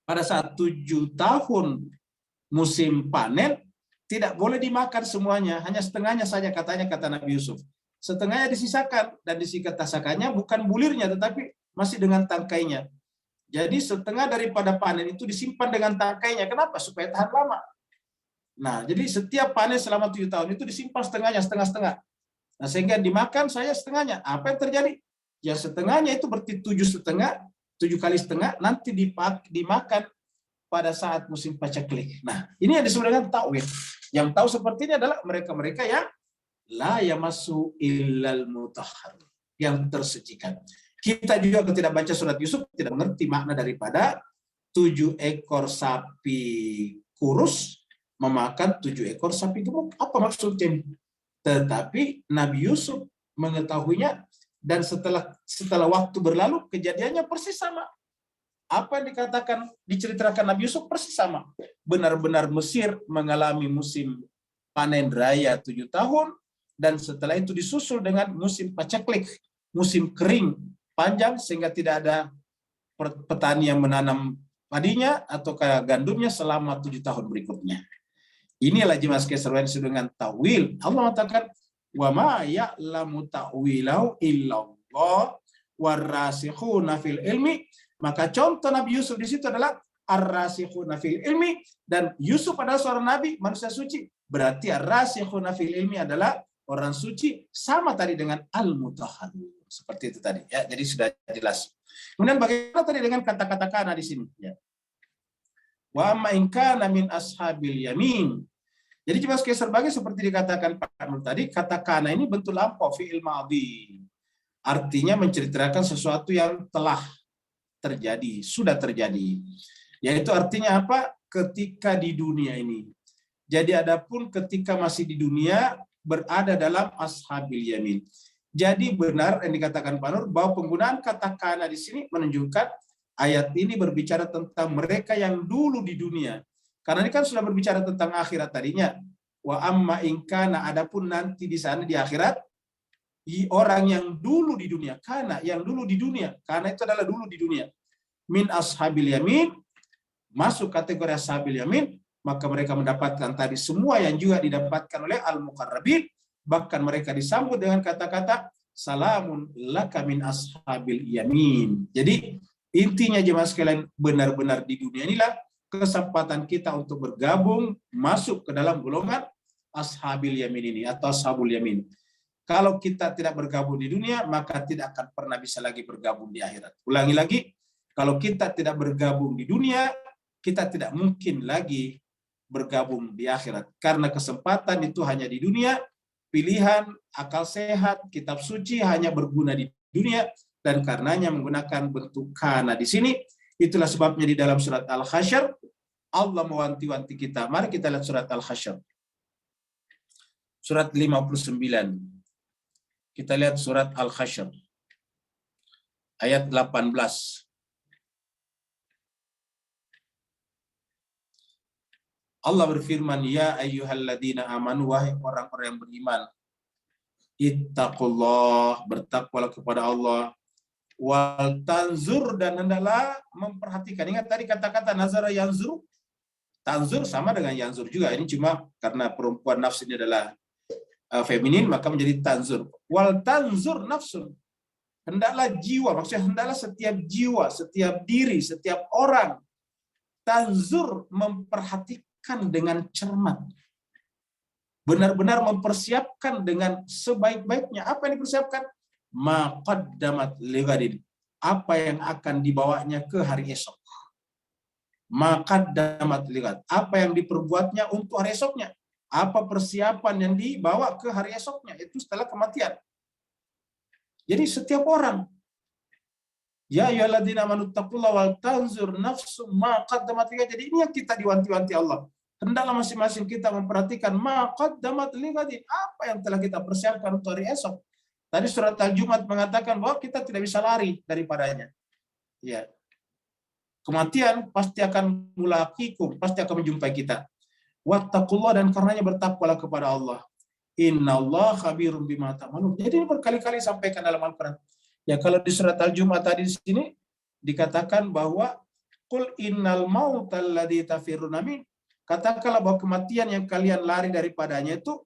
pada saat 7 tahun musim panen tidak boleh dimakan semuanya, hanya setengahnya saja kata Nabi Yusuf. Setengahnya disisakan dan disisakannya bukan bulirnya tetapi masih dengan tangkainya. Jadi setengah daripada panen itu disimpan dengan tangkainya. Kenapa? Supaya tahan lama. Nah, jadi setiap panen selama 7 tahun itu disimpan setengahnya, setengah-setengah. Nah, sehingga dimakan saya setengahnya. Apa yang terjadi? Ya setengahnya itu berarti 7 kali setengah nanti dimakan pada saat musim paceklik. Nah, ini yang disebut dengan takwil. Yang tahu seperti ini adalah mereka-mereka yang la yamassu illal mutahhar, yang tersucikan. Kita juga kalau tidak baca surat Yusuf tidak mengerti makna daripada 7 ekor sapi kurus memakan 7 ekor sapi gemuk. Apa maksudnya? Tetapi Nabi Yusuf mengetahuinya dan setelah waktu berlalu kejadiannya persis sama. Apa yang diceritakan Nabi Yusuf persis sama. Benar-benar Mesir mengalami musim panen raya 7 tahun dan setelah itu disusul dengan musim paceklik, musim kering panjang sehingga tidak ada petani yang menanam padinya atau gandumnya selama 7 tahun berikutnya. Inilah jemaah sekalian disebut dengan tawil. Allah mengatakan wa ma ya'lamu ta'wilahu illallah warasikhuna fil ilmi. Maka contoh Nabi Yusuf di situ adalah ar-rasikhuna fil ilmi, dan Yusuf adalah seorang nabi, manusia suci. Berarti ar-rasikhuna fil ilmi adalah orang suci, sama tadi dengan al-mutahhar. Seperti itu tadi ya. Jadi sudah jelas. Kemudian bagaimana tadi dengan kata-kata kana di sini ya. Wa amma in kana min ashabil yamin. Jadi cuma sebagai seperti dikatakan Pak Nur tadi, kata kana ini bentuk lampau fi'il madhi. Artinya menceritakan sesuatu yang telah terjadi, sudah terjadi. Yaitu artinya apa? Ketika di dunia ini. Jadi adapun ketika masih di dunia berada dalam ashabil yamin. Jadi benar yang dikatakan Pak Nur bahwa penggunaan kata kana di sini menunjukkan ayat ini berbicara tentang mereka yang dulu di dunia. Karena ini kan sudah berbicara tentang akhirat tadinya. Wa amma in kana, adapun nanti di sana di akhirat orang yang dulu di dunia, karena yang dulu di dunia, karena itu adalah dulu di dunia. Min ashabil yamin, masuk kategori ashabil yamin, maka mereka mendapatkan tadi semua yang juga didapatkan oleh al-muqarrabin, bahkan mereka disambut dengan kata-kata salamun laka min ashabil yamin. Jadi intinya jemaah sekalian, benar-benar di dunia inilah kesempatan kita untuk bergabung masuk ke dalam golongan ashabil yamin ini atau ashabul yamin. Kalau kita tidak bergabung di dunia, maka tidak akan pernah bisa lagi bergabung di akhirat. Ulangi lagi, kalau kita tidak bergabung di dunia, kita tidak mungkin lagi bergabung di akhirat. Karena kesempatan itu hanya di dunia, pilihan, akal sehat, kitab suci hanya berguna di dunia, dan karenanya menggunakan bentuk kana di sini. Itulah sebabnya di dalam surat Al-Hasyr, Allah mewanti-wanti kita. Mari kita lihat surat Al-Hasyr. Surat 59. Kita lihat surat Al-Hasyr. Ayat 18. Allah berfirman, ya ayyuhalladzina amanu, wahai orang-orang yang beriman, ittaqullah, bertakwalah kepada Allah, wal tanzur, dan hendaklah memperhatikan. Ingat tadi kata-kata nazara yanzur, tanzur sama dengan yanzur juga. Ini cuma karena perempuan nafs ini adalah feminin, maka menjadi tanzur. Wal tanzur nafsun, hendaklah jiwa, maksudnya hendaklah setiap jiwa, setiap diri, setiap orang tanzur, memperhatikan dengan cermat. Benar-benar mempersiapkan dengan sebaik-baiknya. Apa yang dipersiapkan? Ma qaddamat lighadin. Apa yang akan dibawanya ke hari esok. Ma qaddamat lighad. Apa yang diperbuatnya untuk hari esoknya. Apa persiapan yang dibawa ke hari esoknya. Itu setelah kematian. Jadi setiap orang, ya ayyuhalladzina amanu taqullaha wal tanzur nafsum ma qaddamat lighad. Jadi ini yang kita diwanti-wanti Allah. Hendaklah masing-masing kita memperhatikan ma qaddamat lighadin, apa yang telah kita persiapkan untuk hari esok. Tadi surat Al-Jumat mengatakan bahwa kita tidak bisa lari daripadanya. Ya. Kematian pasti akan mulaqikum, pasti akan menjumpai kita. Wattaqullah, dan karenanya bertakwalah kepada Allah. Innallaha khabirum bima ta'malun. Jadi ini berkali-kali sampaikan dalam Al-Qur'an. Ya, kalau di surat Al-Jumat tadi di sini dikatakan bahwa qul innal mautal ladzi tafirruna min, katakanlah bahwa kematian yang kalian lari daripadanya itu,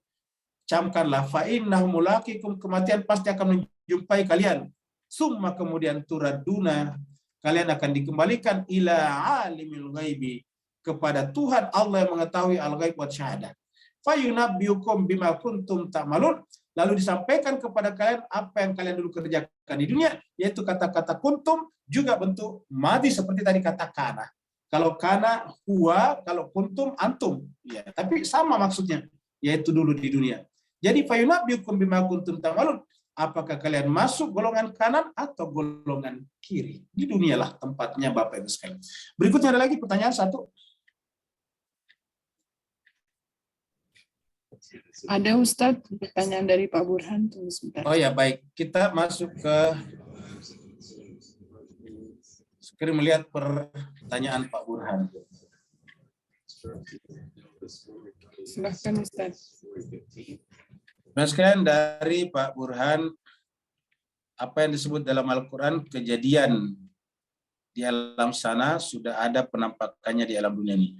camkanlah fa innahu mulaqikum, kematian pasti akan menjumpai kalian. Summa, kemudian turaduna, kalian akan dikembalikan ila alimil ghaibi, kepada Tuhan Allah yang mengetahui al-ghaib wa syahadah. Fa yunabbiukum bima kuntum ta'malun, lalu disampaikan kepada kalian apa yang kalian dulu kerjakan di dunia, yaitu kata-kata kuntum juga bentuk madi seperti tadi kata kana. Kalau kana huwa, kalau kuntum antum. Ya, tapi sama maksudnya, yaitu dulu di dunia. Jadi fayunabbiukum bima kuntum ta'malun, apakah kalian masuk golongan kanan atau golongan kiri? Di dunialah tempatnya Bapak Ibu sekalian. Berikutnya ada lagi pertanyaan satu. Ada Ustadz, pertanyaan dari Pak Burhan. Tunggu sebentar. Oh ya, baik. Kita masuk ke screen melihat pertanyaan Pak Burhan. Silahkan Ustadz. Nah, sekalian dari Pak Burhan, apa yang disebut dalam Al-Quran kejadian di alam sana sudah ada penampakannya di alam dunia ini.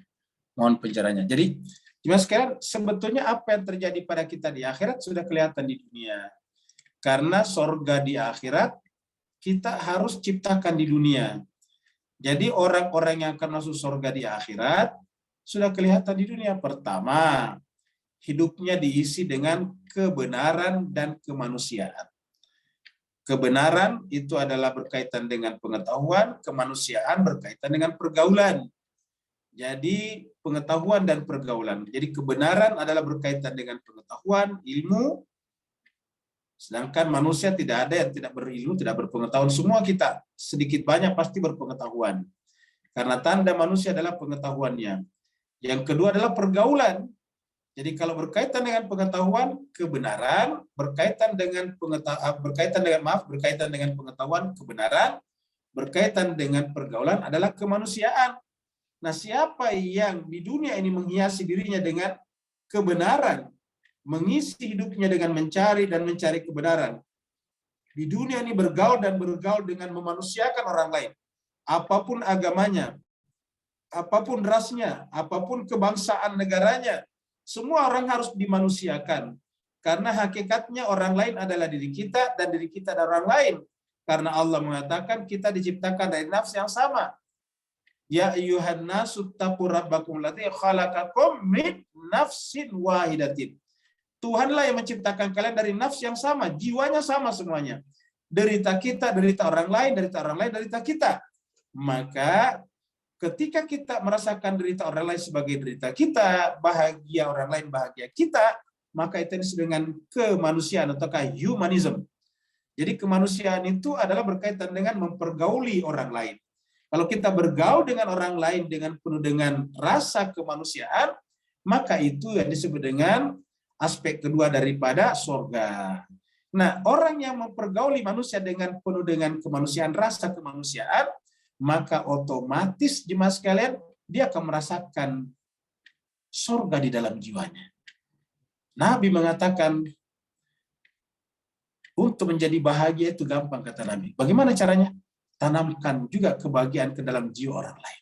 Mohon penjelasannya. Jadi, cuma sekalian, sebetulnya apa yang terjadi pada kita di akhirat sudah kelihatan di dunia. Karena sorga di akhirat, kita harus ciptakan di dunia. Jadi orang-orang yang akan masuk sorga di akhirat, sudah kelihatan di dunia. Pertama, hidupnya diisi dengan kebenaran dan kemanusiaan. Kebenaran itu adalah berkaitan dengan pengetahuan, kemanusiaan berkaitan dengan pergaulan. Jadi pengetahuan dan pergaulan. Jadi kebenaran adalah berkaitan dengan pengetahuan, ilmu. Sedangkan manusia tidak ada yang tidak berilmu, tidak berpengetahuan. Semua kita sedikit banyak pasti berpengetahuan. Karena tanda manusia adalah pengetahuannya. Yang kedua adalah pergaulan. Jadi kalau berkaitan dengan pengetahuan, kebenaran, berkaitan dengan pengetahuan, kebenaran, berkaitan dengan pergaulan adalah kemanusiaan. Nah, siapa yang di dunia ini menghiasi dirinya dengan kebenaran, mengisi hidupnya dengan mencari dan mencari kebenaran, di dunia ini bergaul dengan memanusiakan orang lain, apapun agamanya, apapun rasnya, apapun kebangsaan negaranya, semua orang harus dimanusiakan. Karena hakikatnya orang lain adalah diri kita dan diri kita adalah orang lain. Karena Allah mengatakan kita diciptakan dari nafs yang sama. Ya ayyuhan nasu taqu rabbakum alladzi khalaqakum min nafsin wahidatin. Tuhanlah yang menciptakan kalian dari nafs yang sama, jiwanya sama semuanya. Derita kita, derita orang lain, derita orang lain, derita kita. Maka ketika kita merasakan derita orang lain sebagai derita kita, bahagia orang lain bahagia kita, maka itu disebut dengan kemanusiaan ataukah humanism. Jadi kemanusiaan itu adalah berkaitan dengan mempergauli orang lain. Kalau kita bergaul dengan orang lain dengan penuh dengan rasa kemanusiaan, maka itu yang disebut dengan aspek kedua daripada surga. Nah, orang yang mempergauli manusia dengan penuh dengan kemanusiaan, rasa kemanusiaan, maka otomatis jemaah sekalian, dia akan merasakan surga di dalam jiwanya. Nabi mengatakan, untuk menjadi bahagia itu gampang, kata Nabi. Bagaimana caranya? Tanamkan juga kebahagiaan ke dalam jiwa orang lain.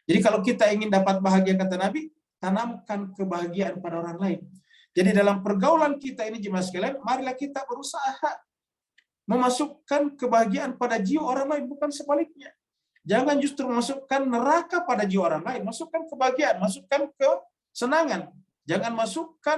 Jadi kalau kita ingin dapat bahagia, kata Nabi, tanamkan kebahagiaan pada orang lain. Jadi dalam pergaulan kita ini jemaah sekalian, marilah kita berusaha memasukkan kebahagiaan pada jiwa orang lain, bukan sebaliknya. Jangan justru masukkan neraka pada jiwa orang lain. Masukkan kebahagiaan, masukkan kesenangan. Jangan masukkan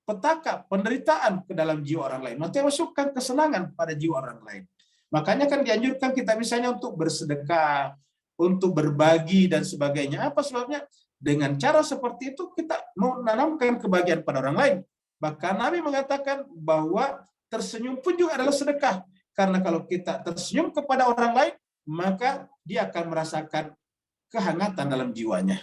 petaka, penderitaan ke dalam jiwa orang lain. Nanti masukkan kesenangan pada jiwa orang lain. Makanya kan dianjurkan kita misalnya untuk bersedekah, untuk berbagi dan sebagainya. Apa sebabnya? Dengan cara seperti itu kita menanamkan kebahagiaan pada orang lain. Bahkan Nabi mengatakan bahwa tersenyum pun juga adalah sedekah. Karena kalau kita tersenyum kepada orang lain, maka dia akan merasakan kehangatan dalam jiwanya.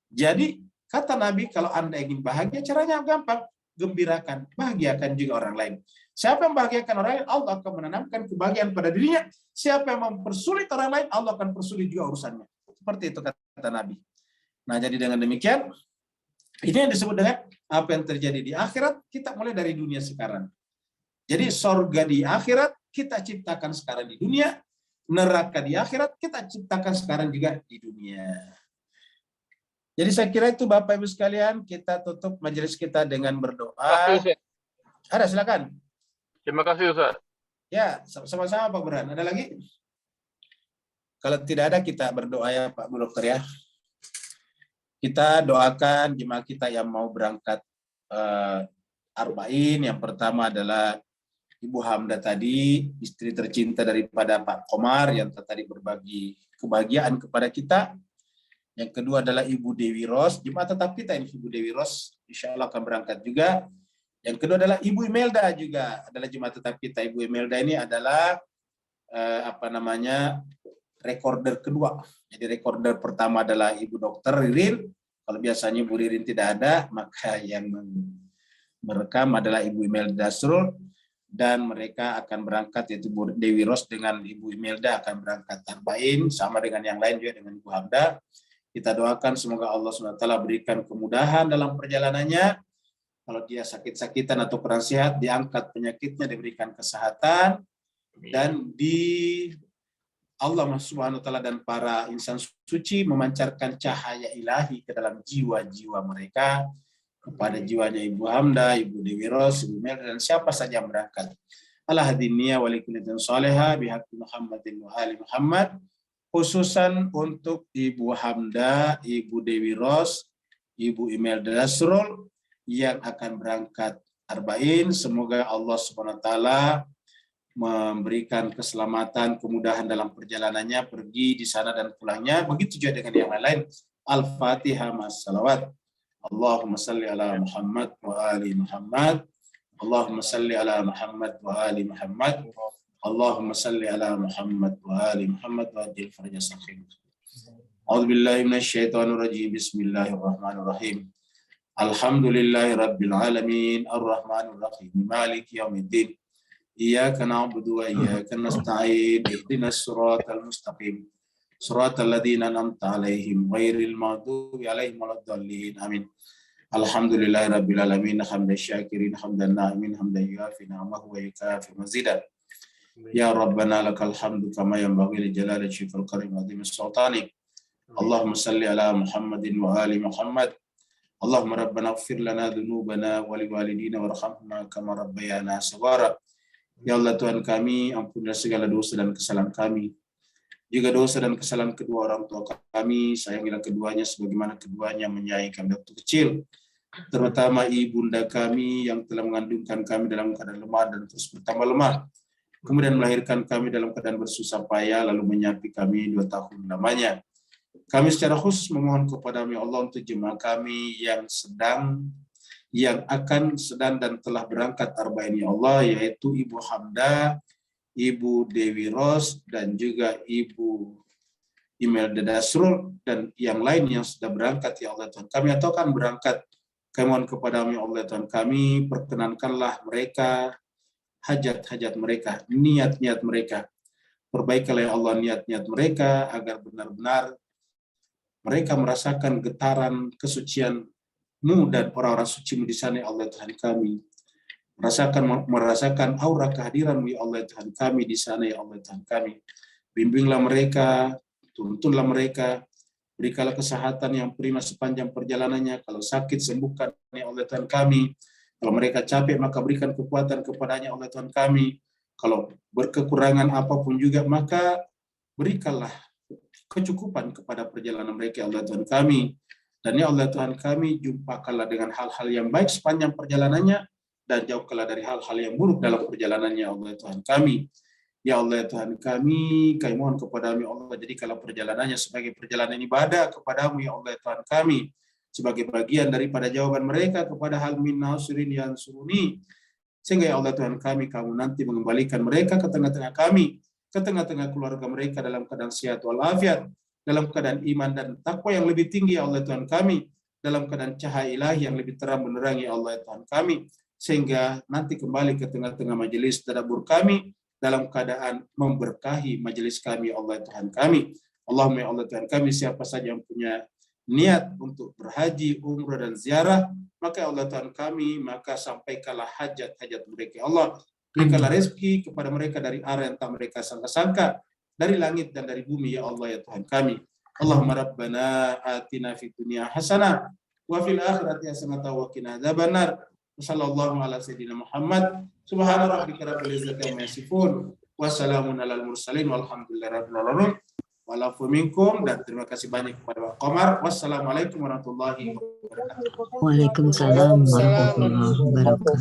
Jadi, kata Nabi, kalau Anda ingin bahagia, caranya gampang. Gembirakan, bahagiakan juga orang lain. Siapa yang membahagiakan orang lain, Allah akan menanamkan kebahagiaan pada dirinya. Siapa yang mempersulit orang lain, Allah akan persulit juga urusannya. Seperti itu kata Nabi. Nah, jadi dengan demikian, ini yang disebut dengan apa yang terjadi di akhirat, kita mulai dari dunia sekarang. Jadi sorga di akhirat, kita ciptakan sekarang di dunia. Neraka di akhirat, kita ciptakan sekarang juga di dunia. Jadi saya kira itu Bapak Ibu sekalian, kita tutup majelis kita dengan berdoa. Ada, silakan. Terima kasih Ustaz. Ya, sama-sama Pak Burhan. Ada lagi? Kalau tidak ada, kita berdoa ya Pak Bu Dokter ya. Kita doakan jemaah kita yang mau berangkat Arba'in. Yang pertama adalah Ibu Hamda tadi, istri tercinta daripada Pak Komar yang tadi berbagi kebahagiaan kepada kita. Yang kedua adalah Ibu Dewi Ros, jemaah tetap kita ini Ibu Dewi Ros, insya Allah akan berangkat juga. Yang kedua adalah Ibu Imelda juga, adalah jemaah tetap kita. Ibu Imelda ini adalah rekorder kedua. Jadi rekorder pertama adalah Ibu Dokter Ririn. Kalau biasanya Ibu Ririn tidak ada, maka yang merekam adalah Ibu Imelda Dasrul. Dan mereka akan berangkat, yaitu Bu Dewi Ros dengan Ibu Imelda akan berangkat Arba'in, sama dengan yang lain juga dengan Ibu Hamda. Kita doakan semoga Allah SWT berikan kemudahan dalam perjalanannya. Kalau dia sakit-sakitan atau kurang sehat, diangkat penyakitnya, diberikan kesehatan. Dan di Allah SWT dan para insan suci memancarkan cahaya ilahi ke dalam jiwa-jiwa mereka. Kepada jiwanya Ibu Hamda, Ibu Dewi Ros, Ibu Mel, dan siapa saja yang berangkat. Ala hadiniya walikulitin soleha bihaqi Muhammadin wa ali Muhammad. Khususan untuk Ibu Hamda, Ibu Dewi Ros, Ibu Imelda Dasrul yang akan berangkat Arba'in. Semoga Allah SWT memberikan keselamatan, kemudahan dalam perjalanannya, pergi di sana dan pulangnya. Begitu juga dengan yang lain. Al-Fatihah ma'as-salawat. Allahumma salli ala Muhammad wa ali Muhammad. Allahumma salli ala Muhammad wa ali Muhammad. Allahumma salli ala Muhammad wa ali Muhammad wa ajil farja sakhim. A'udzu billahi minasyaitonir rajim. Bismillahirrahmanirrahim. Alhamdulillahi rabbil alamin arrahmanir rahim maliki yaumiddin. Iyyaka na'budu wa iyyaka nasta'in. Ihdinas siratal mustaqim. Siratal ladzina an'amta 'alaihim ghairil maghdubi 'alaihim waladdallin. Amin. Alhamdulillahi rabbil alamin hamdan syakirin hamdan na'imin hamdan yuafi ni'amahu wa yukafi mazidan. Ya Rabbana lakal hamdu kama yanbaghi li jalali wajhikal karim wa 'azimi sultanik. Allahumma salli ala Muhammadin wa ali Muhammad. Allahumma rabbana ighfir lana dzunubana wa liwalidina warhamna kama rabbayana shaghara. Ya Allah Tuhan kami, ampunilah segala dosa dan kesalahan kami. Juga dosa dan kesalahan kedua orang tua kami, sayangilah keduanya sebagaimana keduanya menyayangi kami waktu kecil. Terutama ibunda kami yang telah mengandungkan kami dalam keadaan lemah dan terus bertambah lemah. Kemudian melahirkan kami dalam keadaan bersusah payah, lalu menyapi kami 2 tahun lamanya. Kami secara khusus memohon kepada-Mu ya Allah untuk jemaah kami yang akan sedang dan telah berangkat Arba'in ya Allah, yaitu Ibu Hamda, Ibu Dewi Ros, dan juga Ibu Imelda Dasrul, dan yang lain yang sudah berangkat ya Allah Tuhan kami atau akan berangkat. Kami mohon kepada-Mu ya Allah Tuhan kami, perkenankanlah mereka, hajat-hajat mereka, niat-niat mereka. Perbaikilah ya Allah niat-niat mereka agar benar-benar mereka merasakan getaran kesucian-Mu dan orang-orang suci-Mu di sana ya Allah Tuhan kami. Merasakan aura kehadiran-Mu ya Allah Tuhan kami di sana ya Allah Tuhan kami. Bimbinglah mereka, tuntunlah mereka, berikanlah kesehatan yang prima sepanjang perjalanannya. Kalau sakit sembuhkan ya Allah Tuhan kami. Kalau mereka capek maka berikan kekuatan kepadanya Allah Tuhan kami. Kalau berkekurangan apapun juga maka berikanlah kecukupan kepada perjalanan mereka, ya Allah Tuhan kami. Dan ya Allah Tuhan kami, jumpakanlah dengan hal-hal yang baik sepanjang perjalanannya, dan jauhkanlah dari hal-hal yang buruk dalam perjalanannya, ya Allah Tuhan kami. Ya Allah Tuhan kami mohon kepadamu, ya Allah, jadikanlah perjalanannya sebagai perjalanan ibadah kepadamu, ya Allah Tuhan kami, sebagai bagian daripada jawaban mereka kepada hal min nasirin yansuruni, sehingga ya Allah Tuhan kami, kamu nanti mengembalikan mereka ke tengah-tengah kami, ke tengah-tengah keluarga mereka dalam keadaan sehat walafiat, dalam keadaan iman dan takwa yang lebih tinggi, ya Allah Tuhan kami, dalam keadaan cahaya ilahi yang lebih terang menerangi, ya Allah Tuhan kami, sehingga nanti kembali ke tengah-tengah majelis tadabbur kami dalam keadaan memberkahi majelis kami, ya Allah Tuhan kami. Allahumma ya Allah Tuhan kami, siapa saja yang punya niat untuk berhaji, umrah dan ziarah, maka ya Allah Tuhan kami, maka sampaikanlah hajat-hajat mereka, ya Allah. Berikanlah rezeki kepada mereka dari arah yang tak mereka sangka-sangka, dari langit dan dari bumi, ya Allah ya Tuhan kami. Allahumma rabbana atina fid dunya hasanah wa fil akhirati hasanah wa qina adzabannar. Wassallallahu ala sayyidina Muhammad. Subhana rabbika rabbil izzati amma yasifun. Wassalamun alal mursalin walhamdulillahi rabbil alamin. Walafu minkum, dan terima kasih banyak kepada Pak Komar. Wassalamualaikum warahmatullahi wabarakatuh. Waalaikumsalam warahmatullahi wabarakatuh.